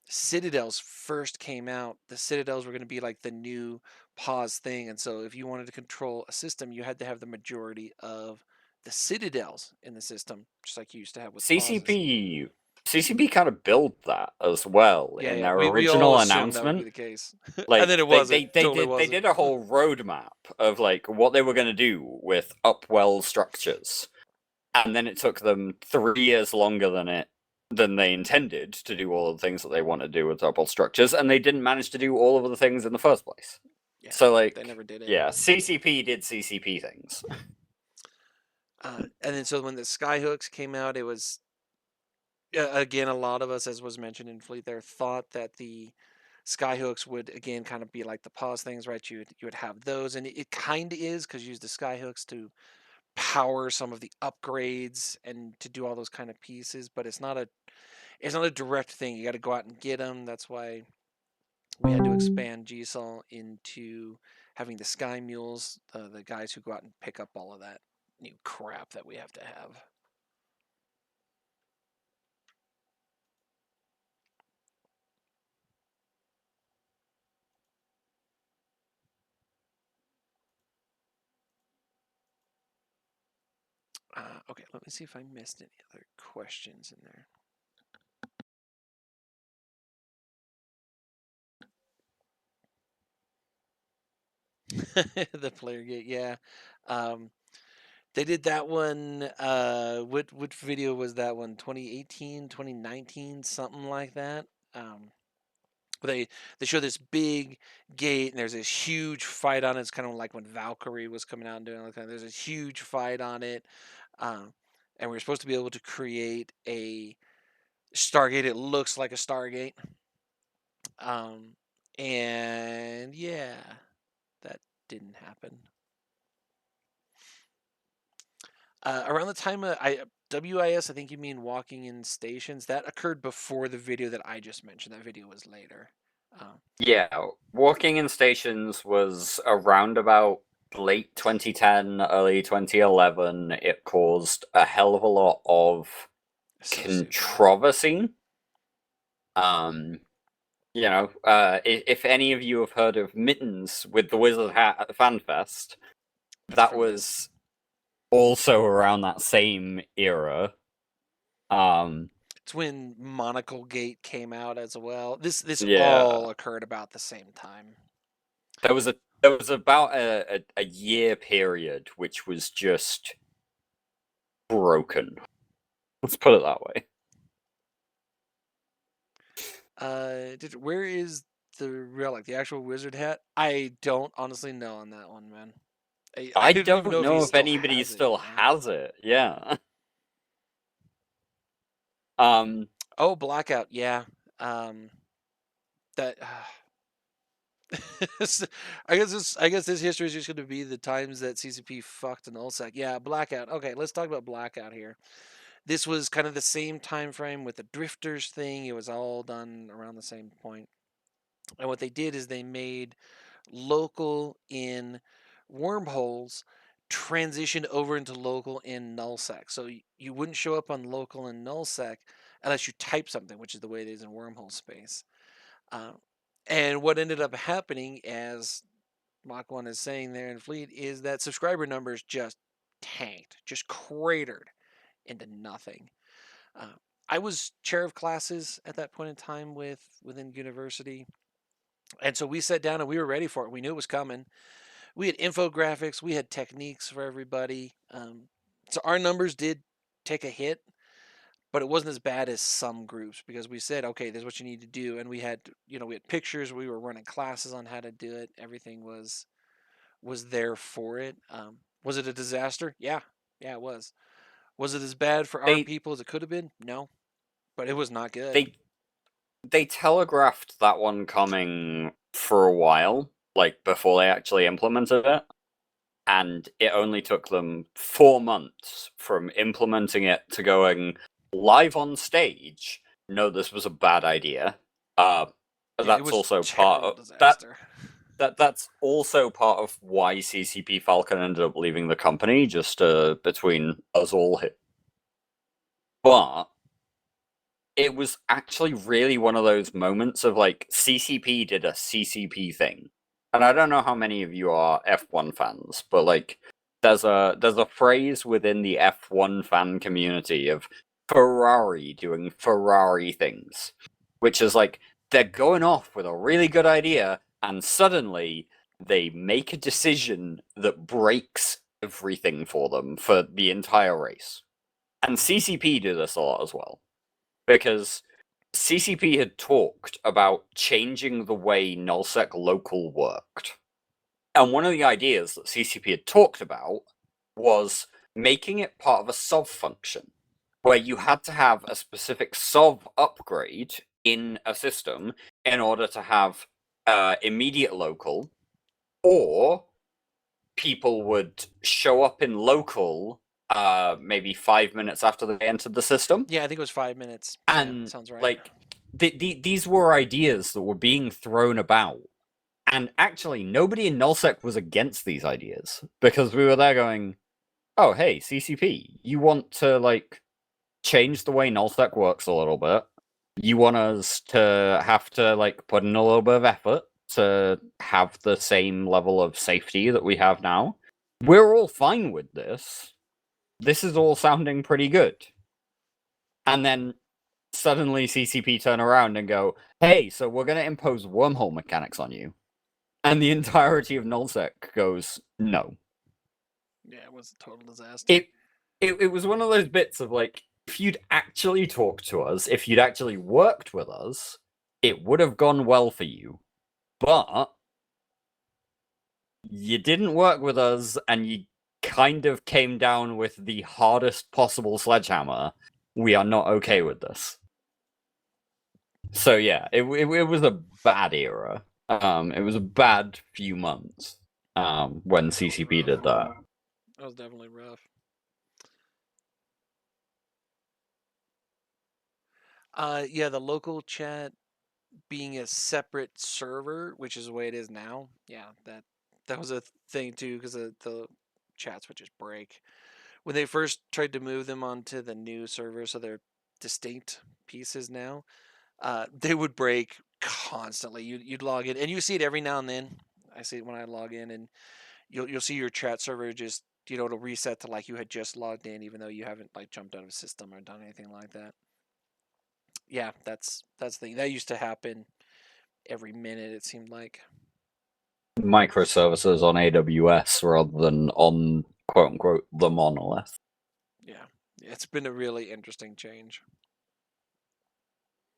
citadels first came out, the citadels were going to be like the new pause thing. And so if you wanted to control a system, you had to have the majority of the citadels in the system, just like you used to have with pauses.
CCP kind of built that as well
Yeah,
in
yeah.
their
We
original
all assumed that would be
announcement.
the case.
Like,
and then it wasn't.
They
Totally
did
wasn't.
they did a whole roadmap of like what they were going to do with upwell structures, and then it took them 3 years longer than they intended to do all the things that they want to do with upwell structures, and they didn't manage to do all of the things in the first place.
Yeah,
So like,
they never did it.
yeah, CCP did CCP things.
And then so when the skyhooks came out, it was again, a lot of us, as was mentioned in Fleet there, thought that the skyhooks would again kind of be like the pause things, right? You would have those, and it kind of is, because you use the skyhooks to power some of the upgrades and to do all those kind of pieces, but it's not a direct thing. You got to go out and get them. That's why we had to expand GSOL into having the Sky Mules, the guys who go out and pick up all of that new crap that we have to have. Okay, let me see if I missed any other questions in there. The player gate, yeah. They did that one. What video was that one? 2018, 2019, something like that. They show this big gate, and there's this huge fight on it. It's kind of like when Valkyrie was coming out and doing like that. There's this huge fight on it, and we were supposed to be able to create a Stargate. It looks like a Stargate, and yeah, that didn't happen. Around the time of WIS, I think you mean walking in stations. That occurred before the video that I just mentioned. That video was later.
Yeah, walking in stations was around about late 2010, early 2011. It caused a hell of a lot of controversy. You know, if any of you have heard of Mittens with the Wizard Hat at the FanFest, that was also around that same era.
It's when Monocle Gate came out as well. This
Yeah.
all occurred about the same time.
There was about a year period which was just broken. Let's put it that way.
Where is the relic, the actual wizard hat? I don't honestly know on that one, man.
I
don't
don't
even
know
he
if anybody
has
still
it,
has it. Yeah.
Oh, Blackout. Yeah. That. I guess this history is just going to be the times that CCP fucked an Nullsec. Yeah, Blackout. Okay, let's talk about Blackout here. This was kind of the same time frame with the Drifters thing. It was all done around the same point. And what they did is they made local in wormholes transition over into local in nullsec. So you wouldn't show up on local in nullsec unless you type something, which is the way it is in wormhole space. And what ended up happening, as Mach 1 is saying there in Fleet, is that subscriber numbers just tanked, just cratered into nothing. I was chair of classes at that point in time within university. And so we sat down and we were ready for it. We knew it was coming. We had infographics, we had techniques for everybody. So our numbers did take a hit, but it wasn't as bad as some groups because we said, okay, this is what you need to do. And we had, we had pictures, we were running classes on how to do it. Everything was there for it. Was it a disaster? Yeah, it was. Was it as bad for our
They-
people as it could have been? No, but it was not good.
They telegraphed that one coming for a while, like before they actually implemented it, and it only took them 4 months from implementing it to going live on stage. No, this was a bad idea.
Yeah, it
That's
was
also
a
part
terrible
of
disaster.
that's also part of why CCP Falcon ended up leaving the company, just between us all here. But it was actually really one of those moments of like CCP did a CCP thing. And I don't know how many of you are F1 fans, but like there's a phrase within the F1 fan community of Ferrari doing Ferrari things, which is like they're going off with a really good idea and suddenly they make a decision that breaks everything for them for the entire race. And CCP did this a lot as well, because CCP had talked about changing the way nullsec local worked. And one of the ideas that CCP had talked about was making it part of a SOV function, where you had to have a specific SOV upgrade in a system in order to have immediate local, or people would show up in local maybe 5 minutes after they entered the system.
Yeah, I think it was 5 minutes.
And
yeah, sounds right.
like these were ideas that were being thrown about, and actually nobody in nullsec was against these ideas, because we were there going, oh hey CCP, you want to like change the way nullsec works a little bit, you want us to have to like put in a little bit of effort to have the same level of safety that we have now. We're all fine with this. This is all sounding pretty good. And then suddenly CCP turn around and go, hey, so we're going to impose wormhole mechanics on you. And the entirety of nullsec goes, no.
Yeah, it was a total disaster.
It was one of those bits of like, if you'd actually talked to us, if you'd actually worked with us, it would have gone well for you. But you didn't work with us, and you kind of came down with the hardest possible sledgehammer. We are not okay with this. So yeah, it was a bad era. It was a bad few months when CCP did that.
That was definitely rough. Yeah, the local chat being a separate server, which is the way it is now. Yeah, that was a thing too, because the chats would just break. When they first tried to move them onto the new server, so they're distinct pieces now, they would break constantly. You'd log in, and you see it every now and then. I see it when I log in, and you'll see your chat server just it'll reset to like you had just logged in, even though you haven't like jumped out of a system or done anything like that. Yeah, that's the thing. That used to happen every minute, it seemed like.
Microservices on AWS rather than on quote unquote the monolith.
Yeah, it's been a really interesting change.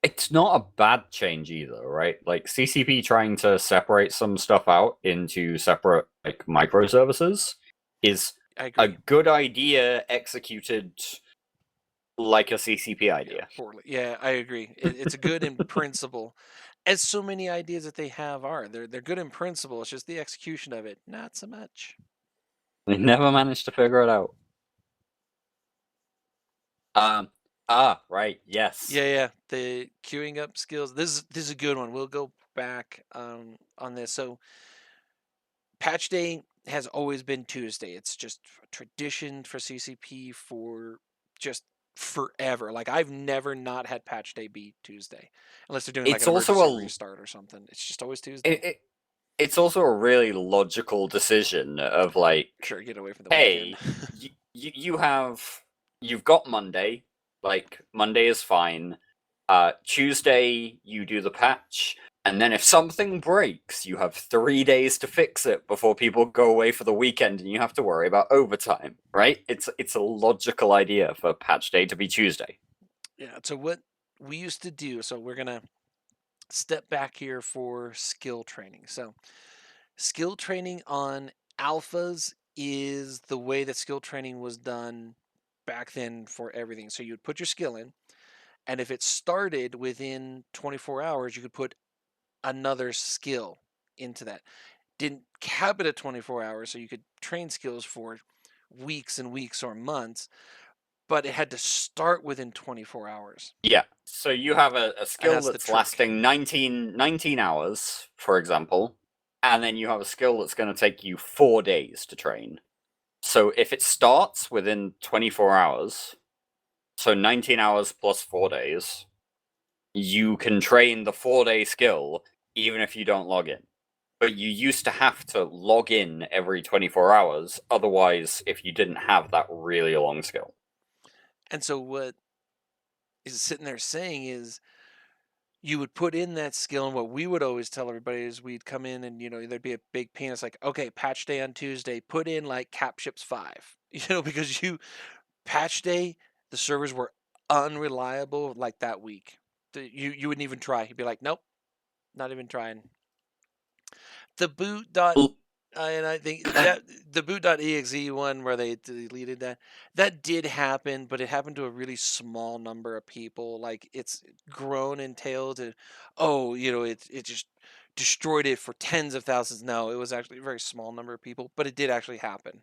It's not a bad change either, right? Like CCP trying to separate some stuff out into separate like microservices is
I agree.
a good idea executed like a CCP idea.
Poorly. Yeah, I agree. It's a good in principle, as so many ideas that they have are. They're good in principle. It's just the execution of it, not so much.
They never managed to figure it out. Right, yes.
Yeah. The queuing up skills. This is a good one. We'll go back on this. So patch day has always been Tuesday. It's just a tradition for CCP for just forever. Like I've never not had patch day be Tuesday, unless they're doing like
It's
an
also
emergency
a-
restart or something. It's just always Tuesday.
It's also a really logical decision of like,
Sure, get away from the
hey,
weekend.
you've got Monday, like Monday is fine. Tuesday you do the patch, and then if something breaks, you have 3 days to fix it before people go away for the weekend, and you have to worry about overtime, right? It's a logical idea for patch day to be Tuesday.
Yeah. So what we used to do. So we're gonna step back here for skill training. So skill training on alphas is the way that skill training was done back then for everything. So you would put your skill in, and if it started within 24 hours, you could put another skill into that. Didn't cap it at 24 hours, so you could train skills for weeks and weeks or months, but it had to start within 24 hours.
Yeah. So you have a skill
that's the
that's
trick.
lasting 19 hours, for example, and then you have a skill that's going to take you 4 days to train. So if it starts within 24 hours, so 19 hours plus 4 days, you can train the 4-day skill even if you don't log in. But you used to have to log in every 24 hours, otherwise, if you didn't have that really long skill.
And so what is sitting there saying is you would put in that skill, and what we would always tell everybody is we'd come in and there'd be a big penis like, okay, patch day on Tuesday, put in like Capships 5. Because patch day, the servers were unreliable like that week. You wouldn't even try. You'd be like, nope, not even trying. The boot dot and I think that the boot.exe one where they deleted that did happen, but it happened to a really small number of people. Like it's grown and tailed to, it just destroyed it for tens of thousands. No, it was actually a very small number of people, but it did actually happen.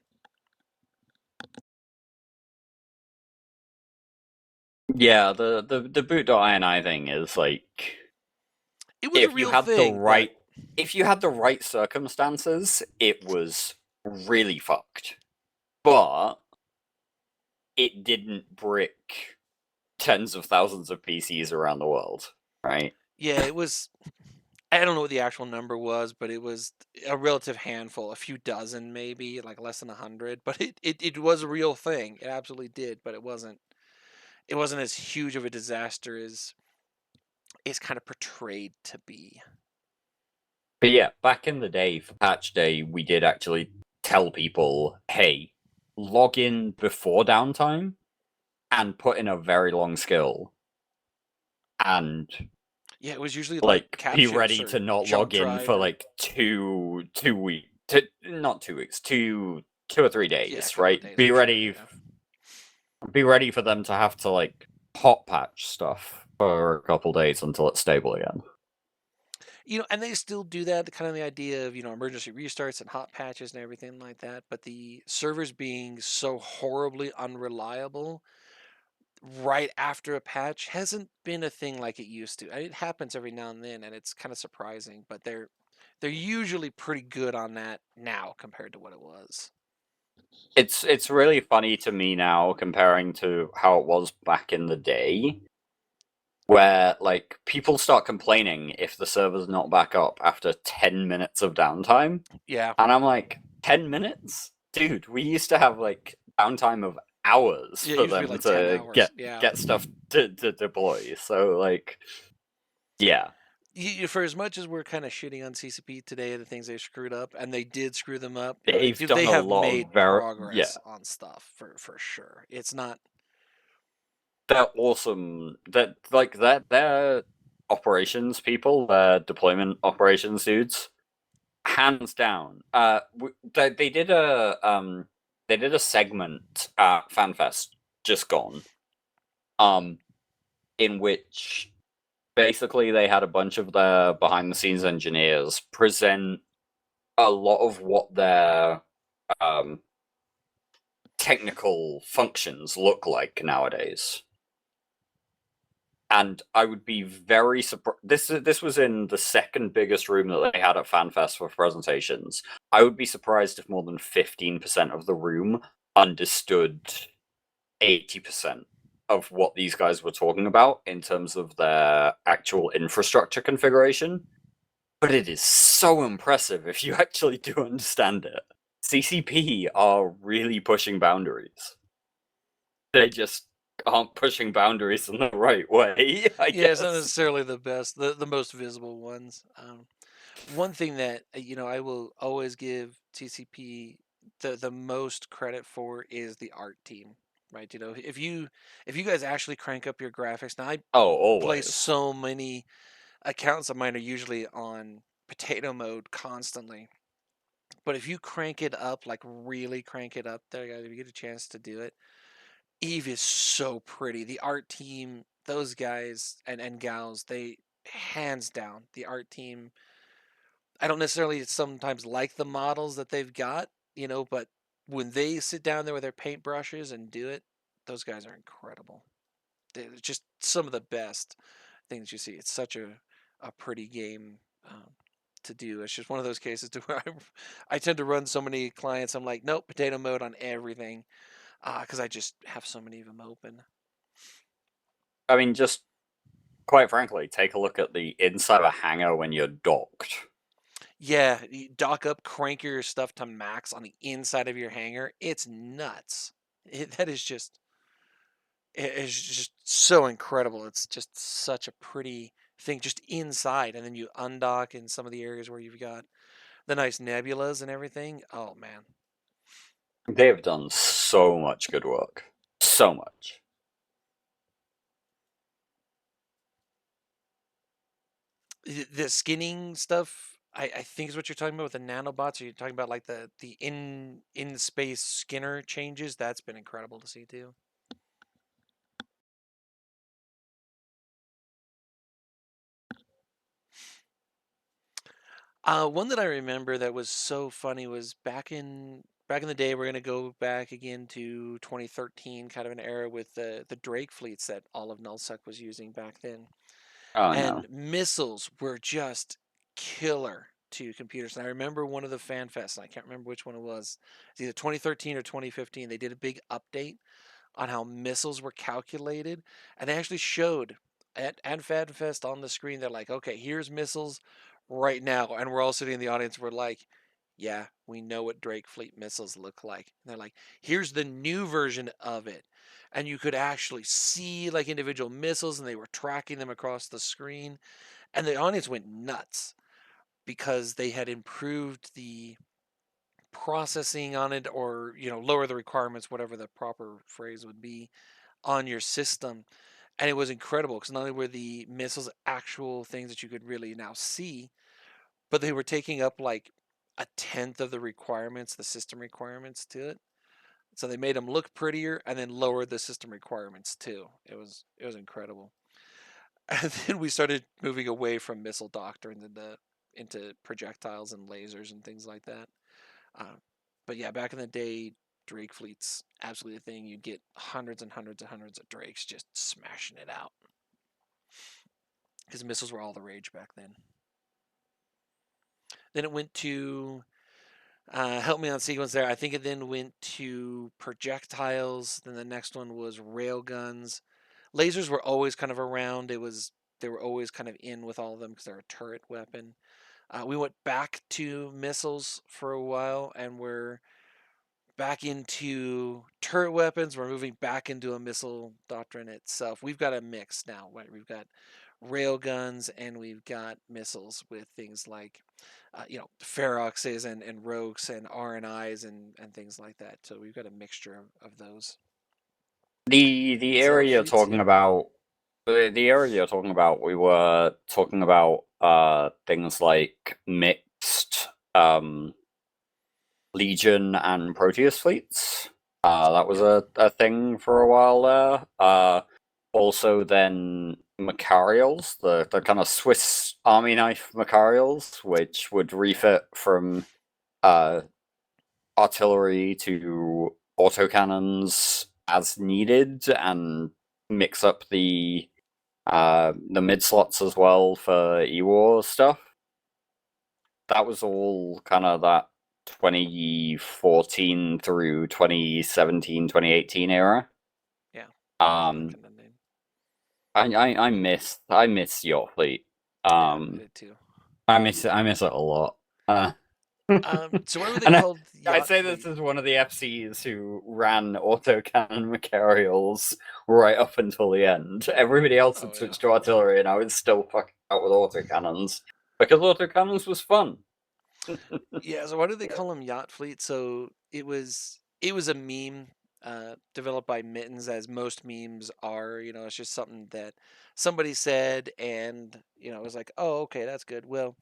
Yeah, the boot.ini thing is like,
It was a
if you
real
had
thing.
the right if you had the right circumstances, it was really fucked. But it didn't brick tens of thousands of PCs around the world, right?
Yeah, it was. I don't know what the actual number was, but it was a relative handful, a few dozen maybe, like less than 100. But it was a real thing. It absolutely did, but it wasn't as huge of a disaster as it's kind of portrayed to be.
But yeah, back in the day for patch day, we did actually tell people, hey, log in before downtime and put in a very long skill. And
yeah, it was usually
like be
Capships
ready
or
to not
Jump
log in
Drive
for
or-
like 2 weeks, not 2 weeks, 2 or 3 days,
Yeah, a couple of
right?
days,
Be
I'm sure,
ready,
yeah.
be ready for them to have to like hot patch stuff for a couple days until it's stable again.
And they still do that, kind of the idea of, emergency restarts and hot patches and everything like that. But the servers being so horribly unreliable right after a patch hasn't been a thing like it used to. It happens every now and then, and it's kind of surprising, but they're usually pretty good on that now compared to what it was.
It's really funny to me now comparing to how it was back in the day, where like people start complaining if the server's not back up after 10 minutes of downtime.
Yeah.
And I'm like, 10 minutes? Dude, we used to have like downtime of hours
Yeah,
for
usually
them
like
to
10 hours.
get stuff to deploy. So like, yeah.
For as much as we're kind of shitting on CCP today, the things they screwed up, and they did screw them up,
They've done
they
a
have
lot
made
of
progress on stuff for sure. It's not.
They're awesome. Their operations people, their deployment operations dudes, hands down. They did a segment at FanFest just gone, in which basically they had a bunch of their behind the scenes engineers present a lot of what their technical functions look like nowadays. And I would be very surprised. This was in the second biggest room that they had at FanFest for presentations. I would be surprised if more than 15% of the room understood 80% of what these guys were talking about in terms of their actual infrastructure configuration, but it is so impressive if you actually do understand it. CCP are really pushing boundaries. They just aren't pushing boundaries in the right way, I
Yeah,
guess.
it's not necessarily the best, the most visible ones. One thing that I will always give TCP the most credit for is the art team, right? If you guys actually crank up your graphics, now I
Oh,
play
always.
so many accounts of mine are usually on potato mode constantly. But if you crank it up, like really crank it up there, guys, if you get a chance to do it, Eve is so pretty. The art team, those guys and gals, they hands down, the art team. I don't necessarily sometimes like the models that they've got, but when they sit down there with their paintbrushes and do it, those guys are incredible. They're just some of the best things you see. It's such a pretty game to do. It's just one of those cases to where I tend to run so many clients. I'm like, nope, potato mode on everything, because I just have so many of them open.
I mean, just quite frankly, take a look at the inside of a hangar when you're docked.
Yeah, you dock up, crank your stuff to max on the inside of your hangar. It's nuts. That is just, it's just so incredible. It's just such a pretty thing just inside, and then you undock in some of the areas where you've got the nice nebulas and everything. Oh man,
They have done so much good work. So much.
the skinning stuff. I think is what you're talking about with the nanobots. Are you talking about like the in space skinner changes? That's been incredible to see too. One that I remember that was so funny was back in the day. We're gonna go back again to 2013, kind of an era with the Drake fleets that all of Nullsec was using back then,
Oh,
and
no.
missiles were just killer to computers. And I remember one of the fan fests, and I can't remember which one it was. It's either 2013 or 2015. They did a big update on how missiles were calculated, and they actually showed at FanFest on the screen. They're like, okay, here's missiles right now, and we're all sitting in the audience. We're like, yeah, we know what Drake Fleet missiles look like. And they're like, here's the new version of it, and you could actually see like individual missiles, and they were tracking them across the screen, and the audience went nuts because they had improved the processing on it, or lower the requirements, whatever the proper phrase would be, on your system. And it was incredible because not only were the missiles actual things that you could really now see, but they were taking up like a tenth of the requirements, the system requirements to it. So they made them look prettier and then lowered the system requirements too. It was incredible. And then we started moving away from missile doctrine into projectiles and lasers and things like that. But yeah, back in the day, Drake fleets absolutely a thing. You'd get hundreds and hundreds and hundreds of Drakes just smashing it out because missiles were all the rage back then. Then it went to help me on sequence there. I think it then went to projectiles. Then the next one was railguns. Lasers were always kind of around. They were always kind of in with all of them because they're a turret weapon. We went back to missiles for a while, and we're back into turret weapons. We're moving back into a missile doctrine itself. We've got a mix now. Right? We've got railguns and we've got missiles with things like, Feroxes and Rogues and RNIs and things like that. So we've got a mixture of those.
The area you're talking about, the area you're talking about, we were talking about things like mixed Legion and Proteus fleets. That was a thing for a while there. Also, then Macarials, the kind of Swiss Army knife Macarials, which would refit from artillery to autocannons as needed, and mix up the mid slots as well for E-War stuff. That was all kind of that 2014 through 2017, 2018 era.
Yeah.
Um,
Kinda name.
I miss Yacht Fleet.
Yeah, I did too.
I miss it a lot.
So why were they
And
called
I
Yacht
say
Fleet?
this as one of the FCs who ran autocannon Macarials right up until the end. Everybody else had
Oh,
switched to artillery, and I was still fucking out with autocannons because autocannons was fun.
Yeah, so why do they call them Yacht Fleet? So it was a meme developed by Mittens, as most memes are. You know, it's just something that somebody said, and it was like, oh, okay, that's good. Well,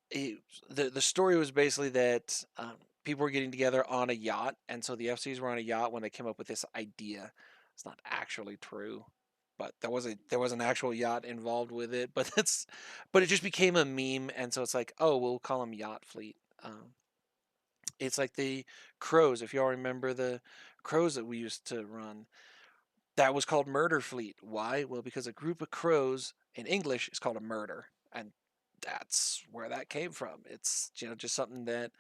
the story was basically that people were getting together on a yacht, and so the FCs were on a yacht when they came up with this idea. It's not actually true, but there was an actual yacht involved with it. But it just became a meme, and so it's like, oh, we'll call them Yacht Fleet. It's like the Crows. If y'all remember the Crows that we used to run, that was called Murder Fleet. Why? Well, because a group of crows in English is called a murder, and that's where that came from. It's just something that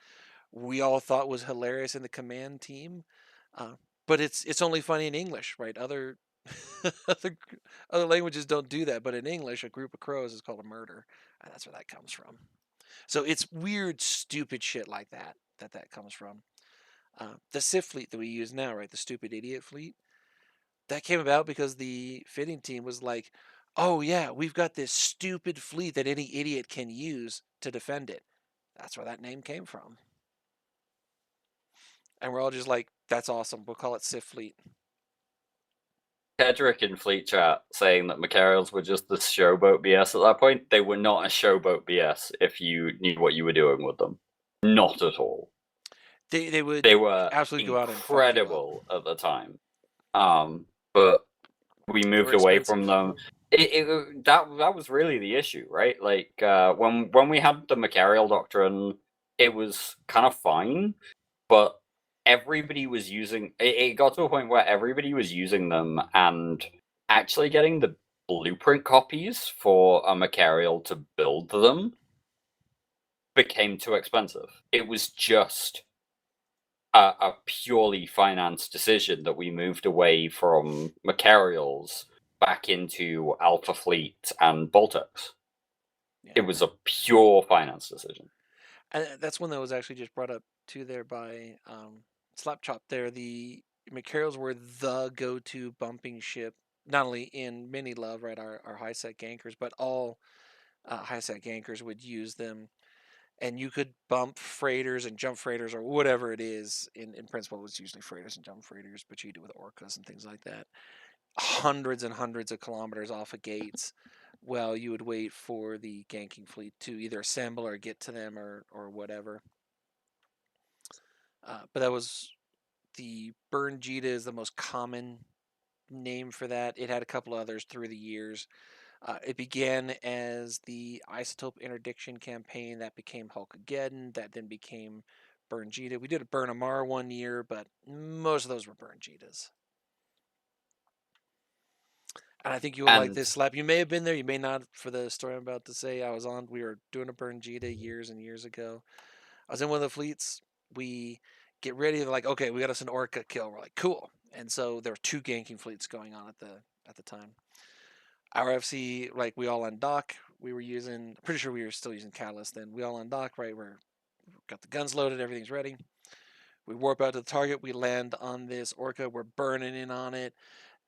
we all thought was hilarious in the command team, uh, but it's only funny in English, right? Other other other languages don't do that, but in English, a group of crows is called a murder, and that's where that comes from. So it's weird, stupid shit like that comes from. The Sith fleet that we use now, right? The stupid idiot fleet, that came about because the fitting team was like, oh yeah, we've got this stupid fleet that any idiot can use to defend it. That's where that name came from. And we're all just like, that's awesome. We'll call it Sith Fleet.
Hedrick in Fleet Chat saying that Macarials were just the showboat BS at that point. They were not a showboat BS if you knew what you were doing with them. Not at all.
They would
They were
absolutely go out and fuck you up.
incredible at the time. But we moved
were
away
expensive.
from them. That was really the issue, right? Like when we had the Macarial doctrine, it was kind of fine, but everybody was using it got to a point where everybody was using them, and actually getting the blueprint copies for a Macarial to build them became too expensive. It was just a purely finance decision that we moved away from Macarials back into Alpha Fleet and Boltex.
Yeah.
It was a pure finance decision.
And that's one that was actually just brought up too there by Slapchop there. The Macarials were the go-to bumping ship, not only in Mini Love, right, our high-set gankers, but all high-set gankers would use them. And you could bump freighters and jump freighters or whatever it is. In principle, it's usually freighters and jump freighters, but you do with orcas and things like that. Hundreds and hundreds of kilometers off of gates. Well, you would wait for the ganking fleet to either assemble or get to them or whatever. But that was the Burn Jita is the most common name for that. It had a couple others through the years. It began as the Isotope Interdiction campaign that became Hulkageddon, that then became Burn Jita. We did a Burn Amar one year, but most of those were Burn Jitas. And I think you would like this, Slap. You may have been there, you may not, for the story I'm about to say. We were doing a Burn Jita years and years ago. I was in one of the fleets. We get ready, they're like, okay, we got us an Orca kill. We're like, cool. And so there were 2 ganking fleets going on at the time. Our FC, like, we all on dock. We were using, pretty sure we were still using Catalyst then. We all on dock, right? We're got the guns loaded, everything's ready. We warp out to the target. We land on this Orca. We're burning in on it.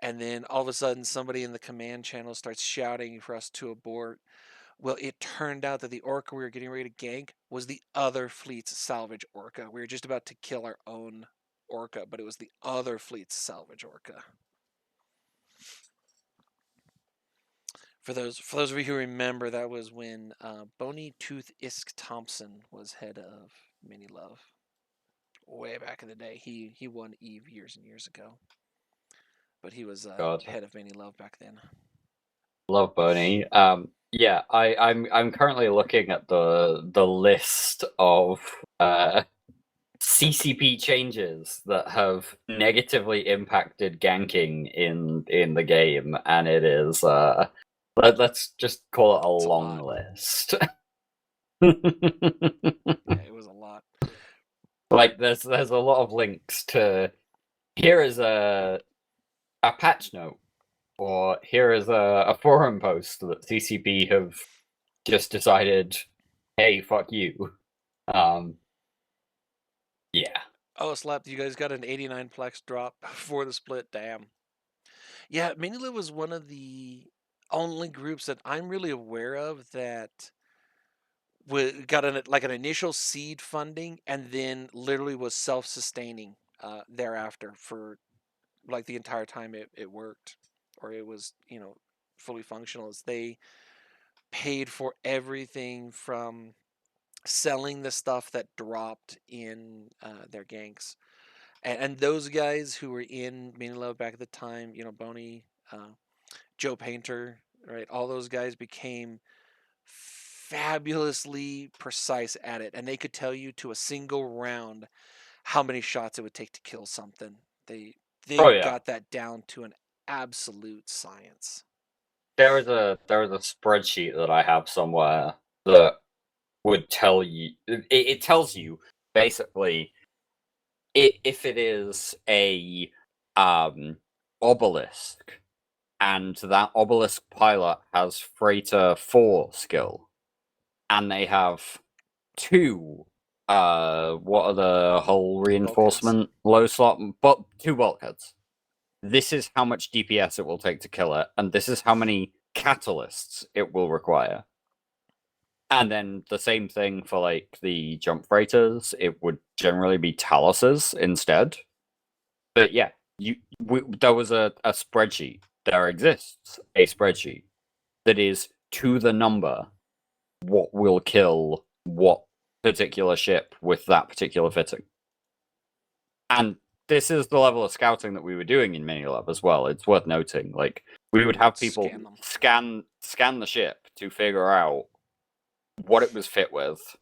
And then all of a sudden, somebody in the command channel starts shouting for us to abort. Well, it turned out that the Orca we were getting ready to gank was the other fleet's salvage Orca. We were just about to kill our own Orca, but it was the other fleet's salvage Orca. For those of you who remember, that was when Bony Tooth Isk Thompson was head of Mini Love. Way back in the day. He won EVE years and years ago. But he was head of Mini Love back then.
Love Boney. Yeah, I'm currently looking at the list of CCP changes that have negatively impacted ganking in the game, and it is let's just call it a long list.
Yeah, it was a lot.
Like there's a lot of links to. Here is a a patch note, or here is a forum post that CCP have just decided, hey, fuck you. Yeah.
Oh, slap! You guys got an 89 plex drop for the split. Damn. Yeah, Minilib was one of the only groups that I'm really aware of that got an initial seed funding and then literally was self-sustaining thereafter for like the entire time it worked, or it was fully functional. As they paid for everything from selling the stuff that dropped in their ganks, and those guys who were in Minilove back at the time, Boney, Joe Painter, right, all those guys became fabulously precise at it, and they could tell you to a single round how many shots it would take to kill something. They
Oh, yeah.
got that down to an absolute science.
There is a spreadsheet that I have somewhere that would tell you. It tells you basically if it is a obelisk, and that obelisk pilot has freighter 4 skill, and they have 2 what are the hull reinforcement low slot, but 2 bulkheads. This is how much DPS it will take to kill it, and this is how many catalysts it will require. And then the same thing for like the jump freighters, it would generally be Taluses instead. But yeah, there was a spreadsheet. There exists a spreadsheet that is to the number what will kill what particular ship with that particular fitting. And this is the level of scouting that we were doing in Minilab as well. It's worth noting. Like, we would have people scan the ship to figure out what it was fit with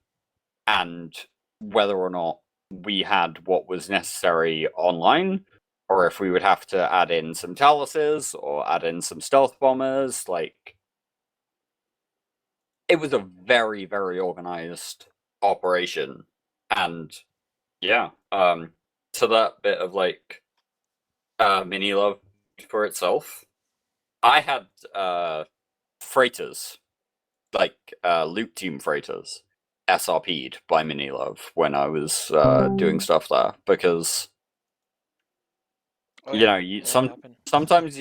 and whether or not we had what was necessary online, or if we would have to add in some Taluses or add in some stealth bombers. Like, it was a very, very organized operation. And yeah, to that bit of like Minilove for itself, I had freighters, like loot team freighters, SRP'd by Minilove when I was doing stuff there, because sometimes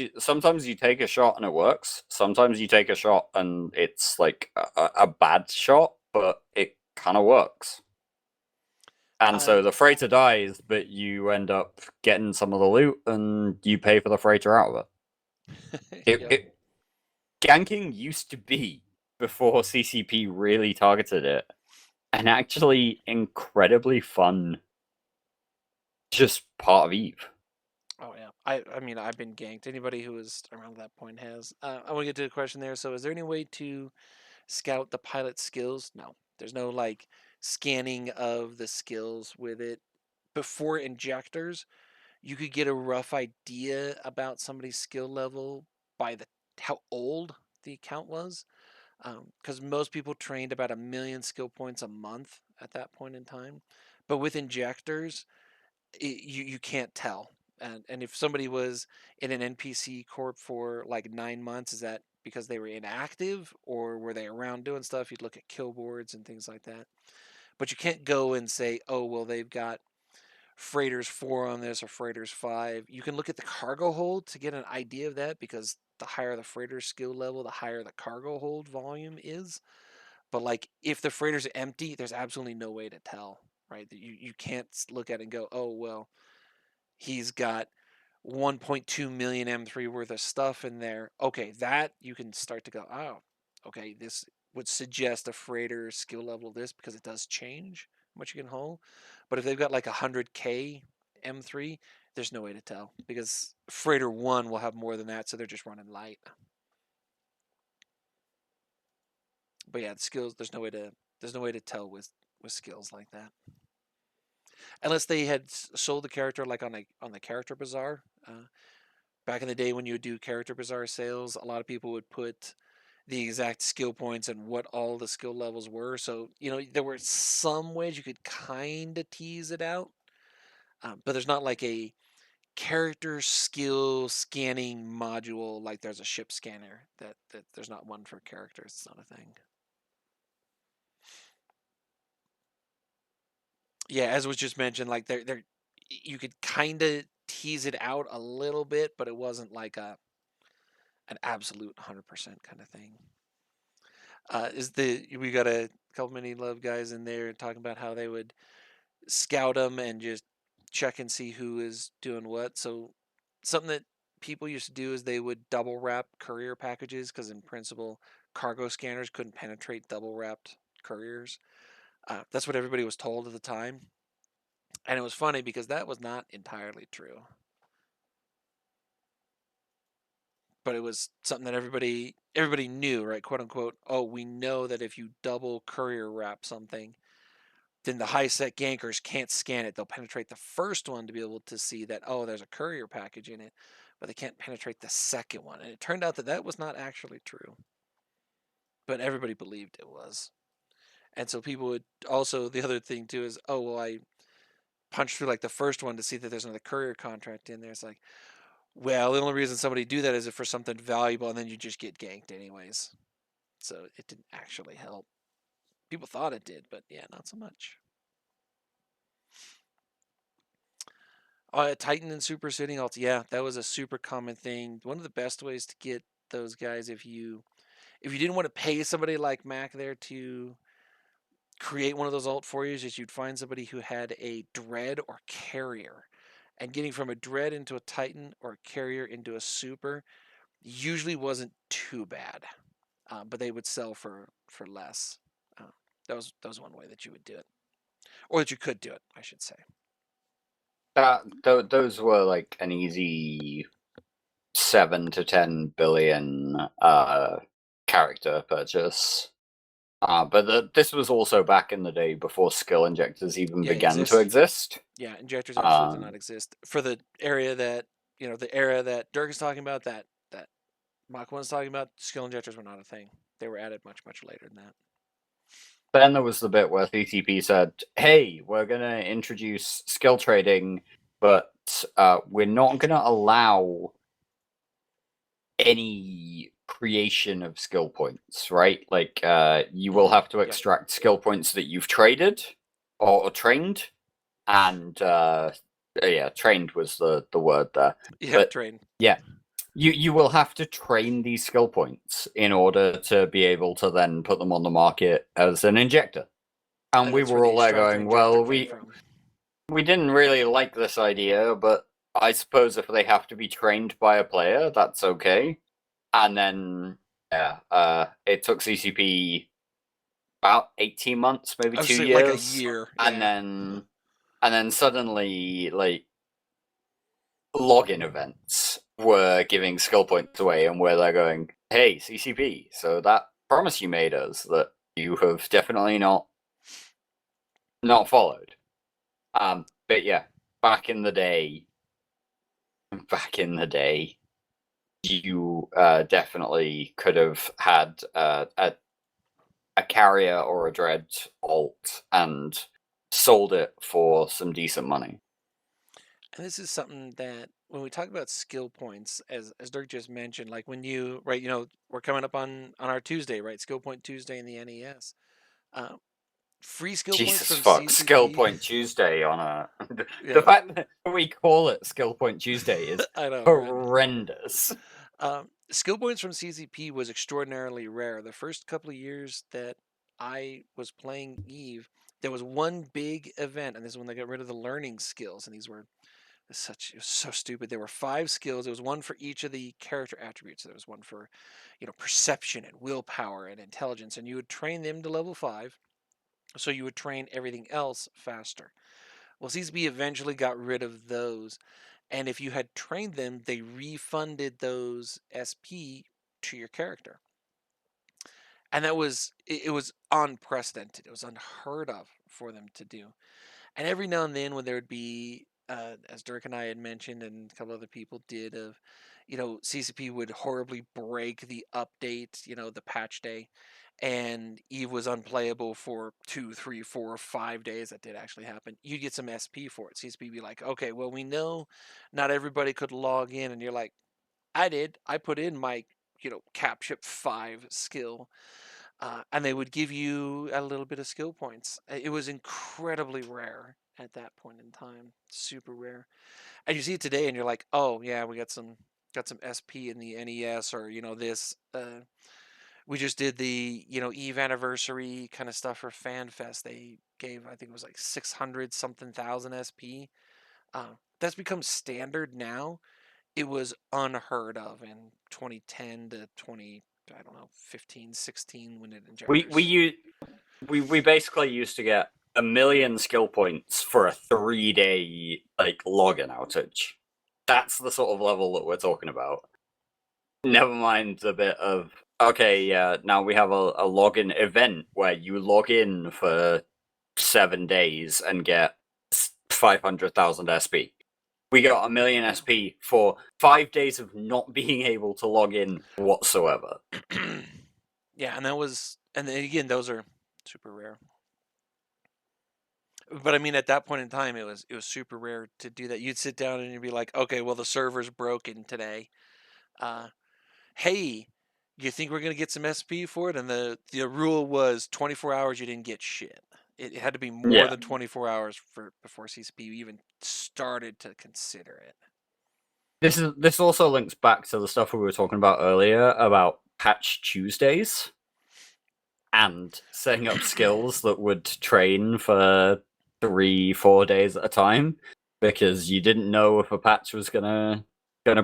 you take a shot and it works. Sometimes you take a shot and it's like a bad shot, but it kind of works. And so the freighter dies, but you end up getting some of the loot, and you pay for the freighter out of it. Ganking used to be, before CCP really targeted it, an actually incredibly fun, just part of EVE.
Oh yeah, I mean I've been ganked. Anybody who was around that point has. I want to get to a question there. So, is there any way to scout the pilot skills? No, there's no like scanning of the skills with it. Before injectors, you could get a rough idea about somebody's skill level by how old the account was, because most people trained about 1 million skill points a month at that point in time. But with injectors, you can't tell. And if somebody was in an NPC corp for like 9 months, is that because they were inactive, or were they around doing stuff? You'd look at kill boards and things like that. But you can't go and say, oh, well, they've got freighters 4 on this or freighters 5. You can look at the cargo hold to get an idea of that, because the higher the freighter skill level, the higher the cargo hold volume is. But like, if the freighter's empty, there's absolutely no way to tell, right? You can't look at it and go, oh, well, he's got 1.2 million M3 worth of stuff in there. Okay, that you can start to go, oh, okay, this would suggest a freighter skill level of this, because it does change how much you can hold. But if they've got like 100K M3, there's no way to tell, because freighter 1 will have more than that, so they're just running light. But yeah, the skills, there's no way to tell with skills like that, unless they had sold the character like on the Character Bazaar. Back in the day when you would do Character Bazaar sales, a lot of people would put the exact skill points and what all the skill levels were. So there were some ways you could kind of tease it out, but there's not like a character skill scanning module like there's a ship scanner. That there's not one for characters. It's not a thing. Yeah, as was just mentioned, like there you could kind of tease it out a little bit, but it wasn't like an absolute 100% kind of thing. We got a couple many love guys in there talking about how they would scout them and just check and see who is doing what. So something that people used to do is they would double wrap courier packages because in principle cargo scanners couldn't penetrate double wrapped couriers. That's what everybody was told at the time. And it was funny because that was not entirely true. But it was something that everybody knew, right? Quote unquote, oh, we know that if you double courier wrap something, then the high sec gankers can't scan it. They'll penetrate the first one to be able to see that, oh, there's a courier package in it, but they can't penetrate the second one. And it turned out that was not actually true. But everybody believed it was. And so people would also, the other thing too is, oh, well, I punched through like the first one to see that there's another courier contract in there. It's like, well, the only reason somebody do that is if for something valuable, and then you just get ganked anyways. So it didn't actually help. People thought it did, but yeah, not so much. Titan and super sitting alts, yeah, that was a super common thing. One of the best ways to get those guys, if you didn't want to pay somebody like Mac there to create one of those alt for you, is just you'd find somebody who had a dread or carrier. And getting from a dread into a Titan or a carrier into a super usually wasn't too bad, but they would sell for less. That was one way that you would do it, or that you could do it, I should say.
Those were like an easy 7 to 10 billion character purchase. But this was also back in the day before skill injectors even began to exist.
Yeah, injectors absolutely did not exist for the area that the era that Dirk is talking about. That Mach 1 is talking about. Skill injectors were not a thing. They were added much later than that.
Then there was the bit where CCP said, "Hey, we're gonna introduce skill trading, but we're not gonna allow any creation of skill points, right? Like, you will have to extract skill points that you've traded or trained, and yeah, trained was the word there.
Yeah, train.
Yeah, you will have to train these skill points in order to be able to then put them on the market as an injector. And we were all there going, well, we didn't really like this idea, but I suppose if they have to be trained by a player, that's okay. And then, yeah, it took CCP about 18 months, maybe 2 years.
Like a year.
And then suddenly, like, login events were giving skill points away, and where they're going, hey, CCP, so that promise you made us that you have definitely not followed. But yeah, back in the day, you definitely could have had a carrier or a dread alt and sold it for some decent money.
And this is something that when we talk about skill points, as Dirk just mentioned, like when you we're coming up on our Tuesday, right? Skill Point Tuesday in the NES. Free skill points from CCP.
Skill Point Tuesday on a the fact that we call it Skill Point Tuesday is horrendous.
Skill points from CCP was extraordinarily rare. The first couple of years that I was playing Eve, there was one big event, and this is when they got rid of the learning skills, and these were it was so stupid. There were 5 skills. There was one for each of the character attributes. There was one for, perception and willpower and intelligence, and you would train them to level 5. So you would train everything else faster. Well, CCP eventually got rid of those, and if you had trained them, they refunded those SP to your character. And it was unprecedented. It was unheard of for them to do. And every now and then when there would be, as Dirk and I had mentioned and a couple other people did, of, CCP would horribly break the update, the patch day. and Eve was unplayable for 2, 3, 4, 5 days. That did actually happen. You'd get some SP for it. CSP be like, okay, well, we know not everybody could log in, and you're like, I did. I put in my, Capship 5 skill, and they would give you a little bit of skill points. It was incredibly rare at that point in time, super rare. And you see it today, and you're like, oh yeah, we got some SP in the NES, or this. We just did the Eve anniversary kind of stuff for FanFest. They gave, I think it was like 600 something thousand SP. That's become standard now. It was unheard of in 2010 to 20, I don't know, 15, 16 when it injectors.
We basically used to get 1 million skill points for a 3-day login outage. That's the sort of level that we're talking about. Never mind the bit of okay, now we have a login event where you log in for 7 days and get 500,000 SP. We got 1 million SP for 5 days of not being able to log in whatsoever.
Yeah, and then again, those are super rare. But I mean, at that point in time, it was super rare to do that. You'd sit down and you'd be like, okay, well, the server's broken today. Hey, you think we're gonna get some SP for it? And the rule was 24 hours. You didn't get shit. It had to be more than 24 hours before CSP even started to consider it.
This also links back to the stuff we were talking about earlier about Patch Tuesdays and setting up skills that would train for 3-4 days at a time because you didn't know if a patch was gonna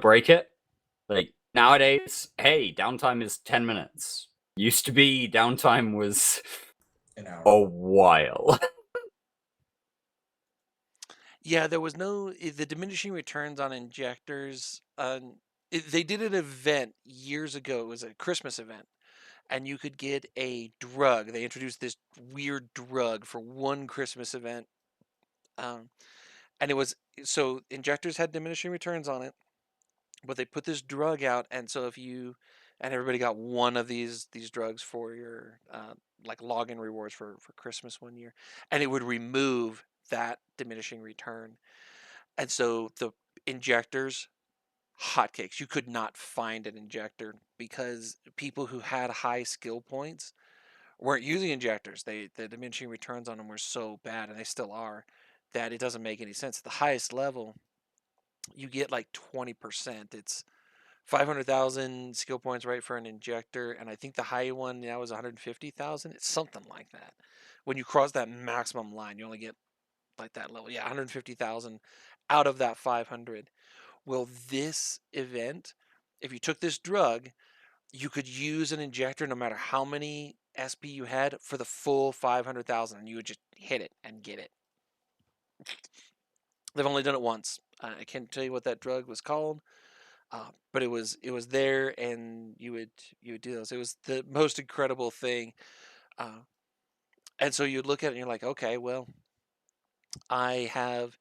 break it. Like nowadays, hey, downtime is 10 minutes. Used to be downtime was
An hour.
a while.
Yeah, there was the diminishing returns on injectors. They did an event years ago. It was a Christmas event, and you could get a drug. They introduced this weird drug for one Christmas event, and it was so injectors had diminishing returns on it, but they put this drug out, and so everybody got one of these drugs for your login rewards for Christmas one year, and it would remove that diminishing return. And so the injectors, hotcakes. You could not find an injector because people who had high skill points weren't using injectors. The diminishing returns on them were so bad, and they still are, that it doesn't make any sense. At the highest level, you get like 20%. It's 500,000 skill points, right, for an injector, and I think the high one now is 150,000. It's something like that. When you cross that maximum line, you only get like that level. Yeah, 150,000 out of that 500. Well, this event, if you took this drug, you could use an injector no matter how many SP you had for the full 500,000, and you would just hit it and get it. They've only done it once. I can't tell you what that drug was called, but it was there, and you would do those. It was the most incredible thing. And so you'd look at it and you're like, okay, well, I have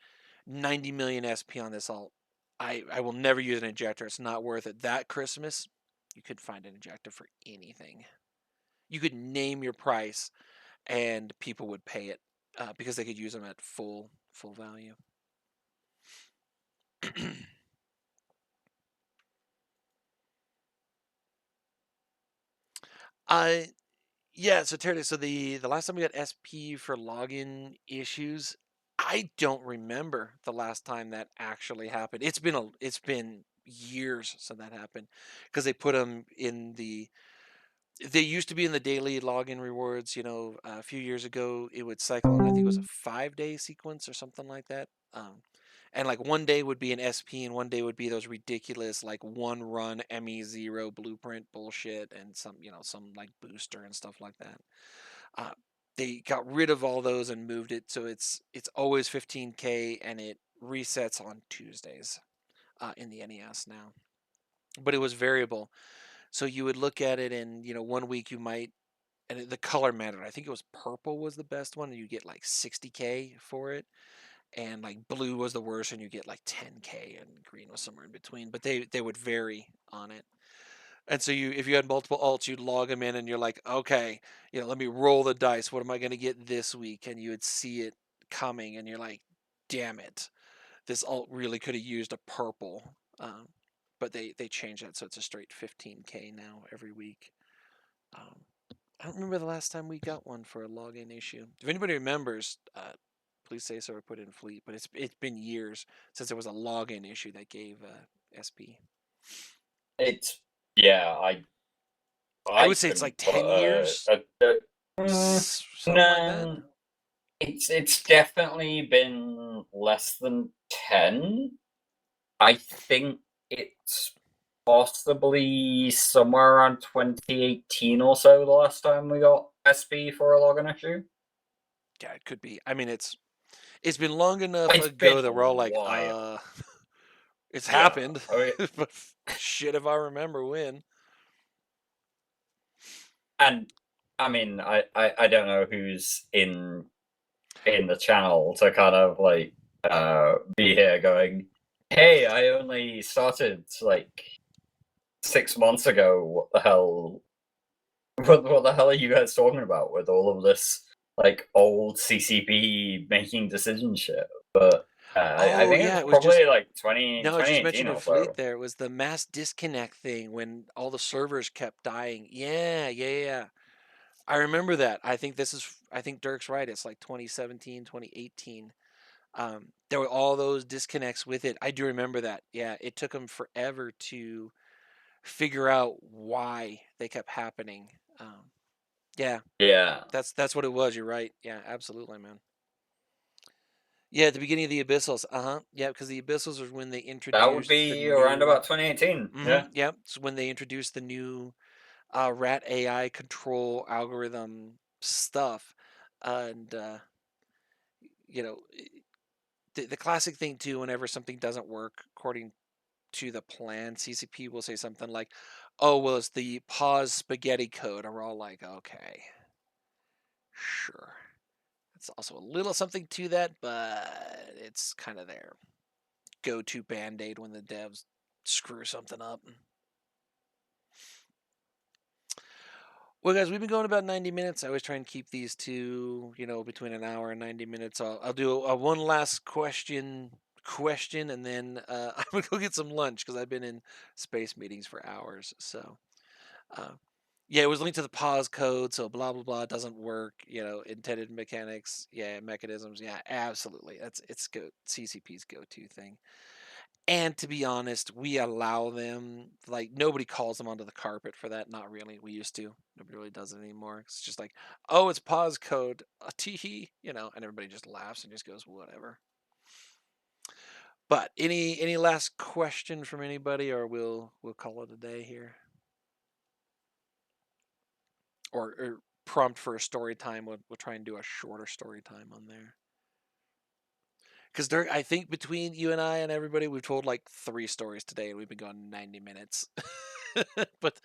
90 million SP on this alt. I will never use an injector. It's not worth it. That Christmas, you could find an injector for anything. You could name your price, and people would pay it because they could use them at full value. Yeah, so Terry, so the last time we got SP for login issues, I don't remember the last time that actually happened. It's been years since that happened because they put them in they used to be in the daily login rewards. A few years ago it would cycle in, I think it was a 5-day sequence or something like that. And like one day would be an SP, and one day would be those ridiculous like one run ME0 blueprint bullshit, and some like booster and stuff like that. They got rid of all those and moved it so it's always 15K, and it resets on Tuesdays in the NES now. But it was variable, so you would look at it, and 1 week you might, and the color mattered. I think it was purple was the best one, and you get like 60K for it. And like blue was the worst, and you get like 10K, and green was somewhere in between. But they would vary on it. And so if you had multiple alts, you'd log them in, and you're like, okay, let me roll the dice. What am I going to get this week? And you would see it coming, and you're like, damn it, this alt really could have used a purple. But they changed that, so it's a straight 15K now every week. I don't remember the last time we got one for a login issue. If anybody remembers, please say so or put in Fleet. But it's been years since there was a login issue that gave SP.
I
would say it's like
couldn't
10
put
years. Something like that.
It's definitely been less than 10. I think it's possibly somewhere around 2018 or so the last time we got SP for a login issue.
Yeah, it could be. I mean, it's been long enough
It's
ago
been
that we're all like,
a while.
it's
Yeah,
happened.
I mean-
But shit if I remember when.
And I mean, I don't know who's in the channel to kind of like be here going, hey, I only started like 6 months ago. What the hell? What the hell are you guys talking about with all of this like old CCP making decision shit? But I think
yeah,
it's
it was
probably
just
like
no, I just
2018
mentioned
or
in Fleet
so.
there was the mass disconnect thing when all the servers kept dying. Yeah. I remember that. I think Dirk's right. It's like 2017, 2018. There were all those disconnects with it. I do remember that. Yeah, it took them forever to figure out why they kept happening. Yeah,
Yeah.
that's what it was. You're right. Yeah, absolutely, man. Yeah, at the beginning of the Abyssals. Yeah, because the Abyssals was when they introduced
That would be around about 2018. Yeah.
Yep. It's when they introduced the new rat AI control algorithm stuff, and the classic thing too. Whenever something doesn't work according to the plan, CCP will say something like, "Oh, well, it's the pause spaghetti code," and we're all like, "Okay, sure." It's also a little something to that, but it's kind of their go-to band-aid when the devs screw something up. Well, guys, we've been going about 90 minutes. I always try and keep these to, between an hour and 90 minutes. I'll do a one last question, and then I'm gonna go get some lunch because I've been in space meetings for hours. So, yeah, it was linked to the pause code. So blah blah blah doesn't work. Intended mechanics, mechanisms, absolutely. It's CCP's go-to thing. And to be honest, we allow them, like, nobody calls them onto the carpet for that. Not really. We used to. Nobody really does it anymore. It's just like, oh, it's pause code, teehee, and everybody just laughs and just goes, whatever. But any last question from anybody, or we'll call it a day here? Or prompt for a story time. We'll try and do a shorter story time on there. Because Dirk, I think between you and I and everybody, we've told like 3 stories today, and we've been going 90 minutes. But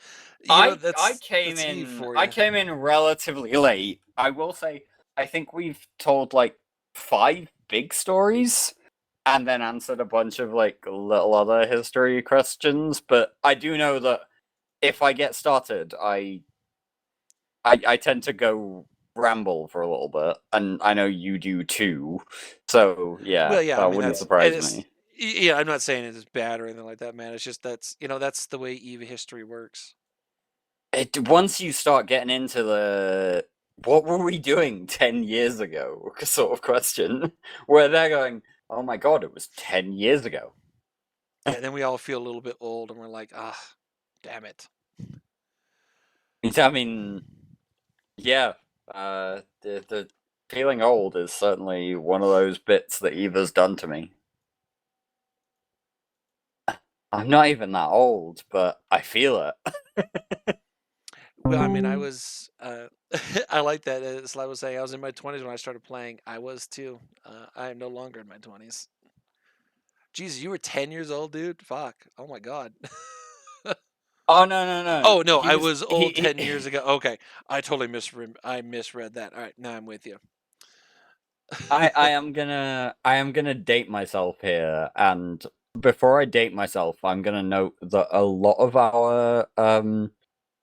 I
that's
came
Eve
in.
for
I
you.
came in relatively late. I will say. I think we've told like 5 big stories, and then answered a bunch of like little other history questions. But I do know that if I get started, I tend to go ramble for a little bit, and I know you do too. So yeah,
Well, yeah,
that
I mean,
wouldn't
that's
surprise me.
Yeah, I'm not saying it is bad or anything like that, man. It's just that's the way EVE history works.
Once you start getting into the what were we doing 10 years ago sort of question, where they're going, oh my god, it was 10 years ago.
Yeah, then we all feel a little bit old, and we're like, damn it.
I mean, yeah, the feeling old is certainly one of those bits that EVE's done to me. I'm not even that old, but I feel it.
Well, I mean, I was, I like that. As I was saying, I was in my 20s when I started playing. I was too. I am no longer in my 20s. Jesus, you were 10 years old, dude? Fuck. Oh my god.
Oh, no.
Oh, no, I was old 10 years ago. Okay. I totally misread that. All right, now I'm with you.
I am gonna date myself here and before I date myself, I'm gonna note that a lot of our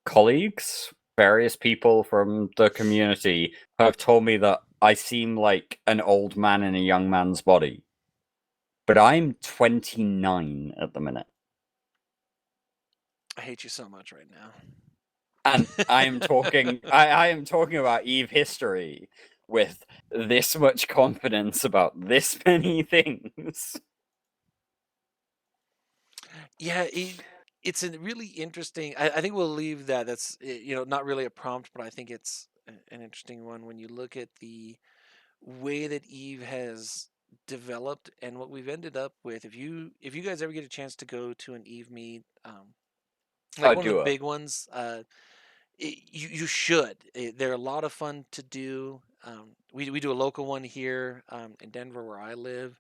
colleagues, various people from the community, have told me that I seem like an old man in a young man's body. But I'm 29 at the minute.
I hate you so much right now.
And I am talking I am talking about Eve history with this much confidence about this many things.
Yeah, it's a really interesting. I think we'll leave that. That's not really a prompt, but I think it's an interesting one when you look at the way that Eve has developed and what we've ended up with. If you guys ever get a chance to go to an Eve meet, like one of the big ones, you should. They're a lot of fun to do. We do a local one here in Denver where I live.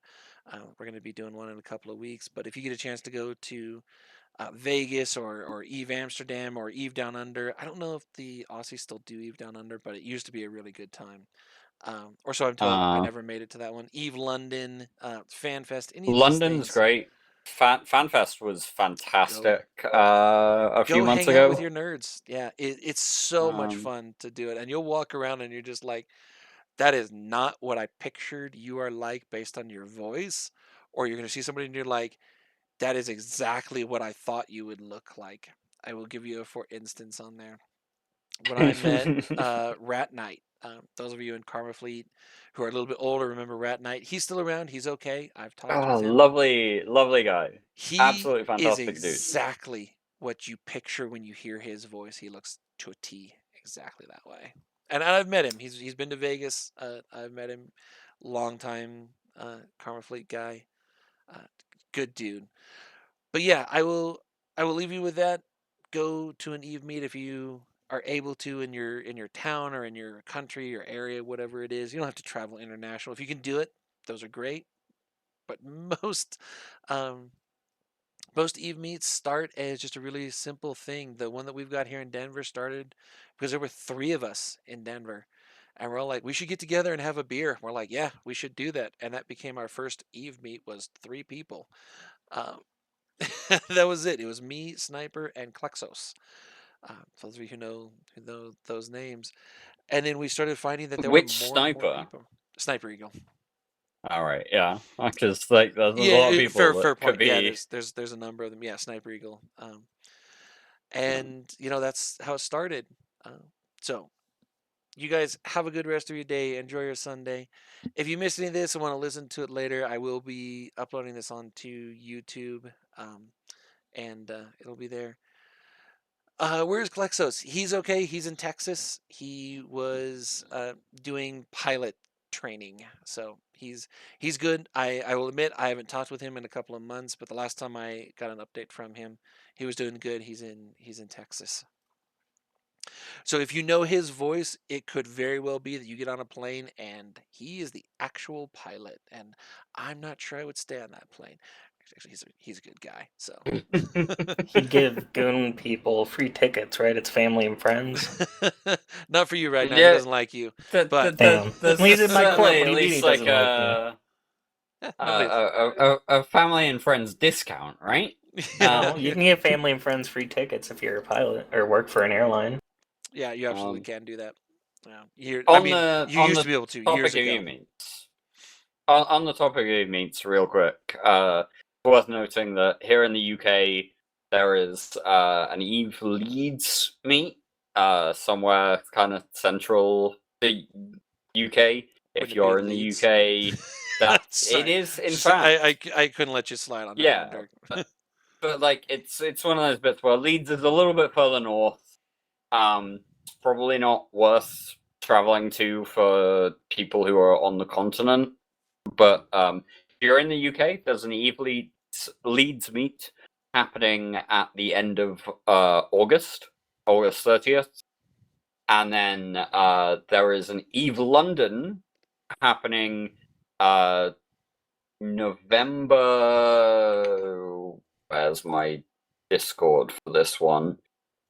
We're going to be doing one in a couple of weeks. But if you get a chance to go to Vegas or Eve Amsterdam or Eve Down Under, I don't know if the Aussies still do Eve Down Under, but it used to be a really good time. Or so I'm told. I never made it to that one. Eve London, FanFest, any of these
London's
things.
great. FanFest was fantastic a few
Go
months
hang
ago.
out with your nerds. Yeah, it's so much fun to do it. And you'll walk around and you're just like, that is not what I pictured you are like based on your voice. Or you're going to see somebody and you're like, that is exactly what I thought you would look like. I will give you a for instance on there. When I met Rat Knight, those of you in Karma Fleet who are a little bit older remember Rat Knight. He's still around. He's okay. I've talked with him.
Lovely guy.
He
Absolutely fantastic
is
dude.
exactly what you picture when you hear his voice. He looks to a T exactly that way. And I've met him. He's been to Vegas. I've met him. Long time Karma Fleet guy. Good dude. But yeah, I will leave you with that. Go to an Eve meet if you are able to in your town or in your country or area, whatever it is. You don't have to travel international. If you can do it, those are great. But most Eve meets start as just a really simple thing. The one that we've got here in Denver started because there were 3 of us in Denver. And we're all like, we should get together and have a beer. We're like, yeah, we should do that. And that became our first Eve meet was 3 people. That was it. It was me, Sniper, and Klexos. For those of you who know those names. And then we started finding that there were more
Sniper?
and more people. Sniper Eagle.
All right, yeah. Because like there's a
Yeah,
lot of people
fair
that
point.
could be.
Yeah, there's a number of them. Yeah, Sniper Eagle. And that's how it started. So you guys have a good rest of your day. Enjoy your Sunday. If you missed any of this and want to listen to it later, I will be uploading this onto YouTube, and it'll be there. Where's Klexos? He's okay. He's in Texas. He was doing pilot training, so he's good. I will admit I haven't talked with him in a couple of months, but the last time I got an update from him, he was doing good. He's in Texas. So if you know his voice, it could very well be that you get on a plane and he is the actual pilot, and I'm not sure I would stay on that plane. Actually, he's a good guy. So
He'd give goon people free tickets, right? It's family and friends.
not for you right now.
Yeah.
He doesn't like you. But
Damn. He's in my club,
at
what do you mean he
least like
doesn't
a family and friends discount, right?
No, you can give family and friends free tickets if you're a pilot or work for an airline.
Yeah, you absolutely can do that. You
On
used to be able to years ago.
On the topic of Eve meets, real quick, worth noting that here in the UK there is an Eve Leeds meet somewhere kind of central the UK. If you're in the UK, it is in fact.
I couldn't let you slide on that.
Yeah, but like it's one of those bits where Leeds is a little bit further north. Probably not worth traveling to for people who are on the continent. But if you're in the UK, there's an Eve Leeds meet happening at the end of August 30th. And then there is an Eve London happening November. Where's my Discord for this one?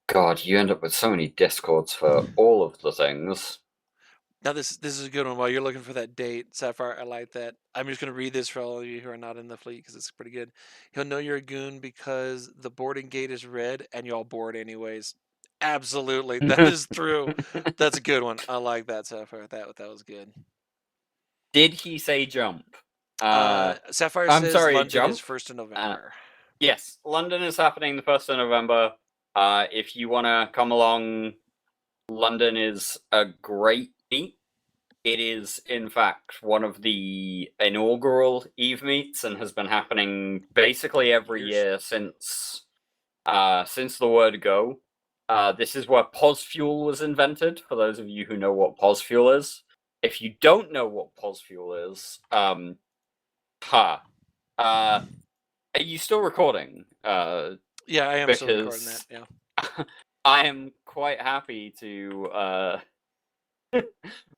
God, you end up with so many Discords for all of the things.
Now this is a good one. While you're looking for that date, Sapphire, I like that. I'm just gonna read this for all of you who are not in the fleet because it's pretty good. He'll know you're a goon because the boarding gate is red and y'all board anyways. Absolutely, that is true. That's a good one. I like that, Sapphire. That was good.
Did he say jump?
Sapphire
I'm
says
sorry,
London
jump?
is 1st of November.
Yes, London is happening the 1st of November. If you want to come along, London is a great meet. It is, in fact, one of the inaugural Eve meets and has been happening basically every year since the word go. This is where PosFuel was invented, for those of you who know what PosFuel is. If you don't know what PosFuel is, are you still recording?
Yeah, I am still recording that.
Because
Yeah.
I am quite happy to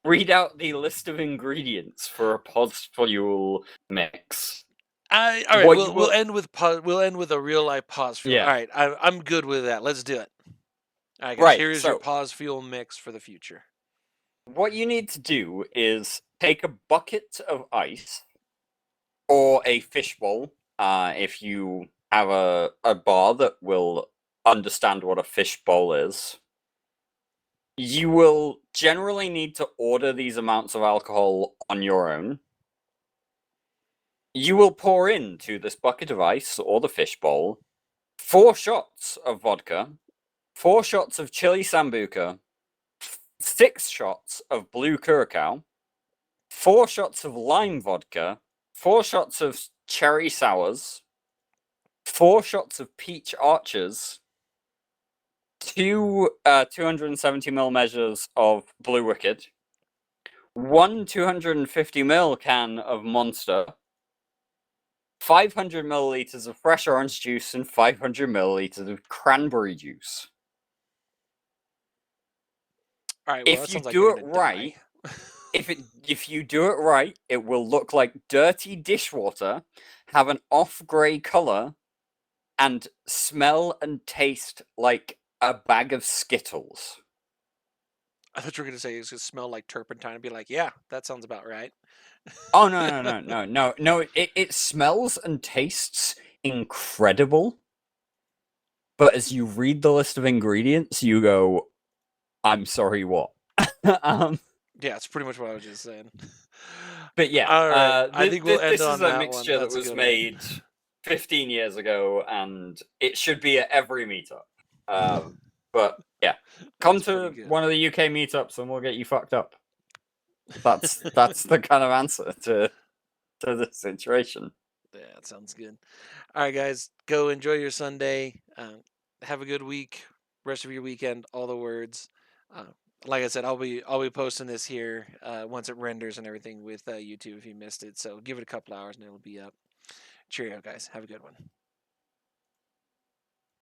read out the list of ingredients for a PosFuel mix.
All right.
What you
We'll
will-
end with we'll end with a real life pause fuel.
Yeah.
All right. I'm good with that. Let's do it. All right, guys.
Right,
Here is your
so-
pause fuel mix for the future.
What you need to do is take a bucket of ice or a fishbowl, if you have a bar that will understand what a fishbowl is. You will generally need to order these amounts of alcohol on your own. You will pour into this bucket of ice or the fishbowl 4 shots of vodka, 4 shots of chili sambuca, 6 shots of blue curacao, 4 shots of lime vodka, 4 shots of cherry sours, 4 shots of peach archers, 2 270ml measures of Blue Wicked, 1 250ml can of Monster, 500 milliliters of fresh orange juice, and 500 milliliters of cranberry juice.
All right. Well,
If
that
you
sounds like
do
you're
it
gonna die.
right, if you do it right, it will look like dirty dishwater, have an off-gray color, and smell and taste like a bag of Skittles.
I thought you were gonna say it's gonna smell like turpentine and be like, yeah, that sounds about right.
Oh no! It smells and tastes incredible, but as you read the list of ingredients, you go, "I'm sorry, what?"
Yeah, it's pretty much what I was just saying.
But yeah,
All right. I think we'll end
this
on
is
that
a
one.
mixture that
That's a
was
good one.
made 15 years ago, and it should be at every meetup. But yeah, come
That's pretty
to
good.
one of the UK meetups, and we'll get you fucked up. That's the kind of answer to the situation.
Yeah, that sounds good. All right, guys, go enjoy your Sunday. Have a good week. Rest of your weekend. All the words. Like I said, I'll be posting this here once it renders and everything with YouTube if you missed it. So give it a couple hours and it'll be up. Cheerio, guys. Have a good one.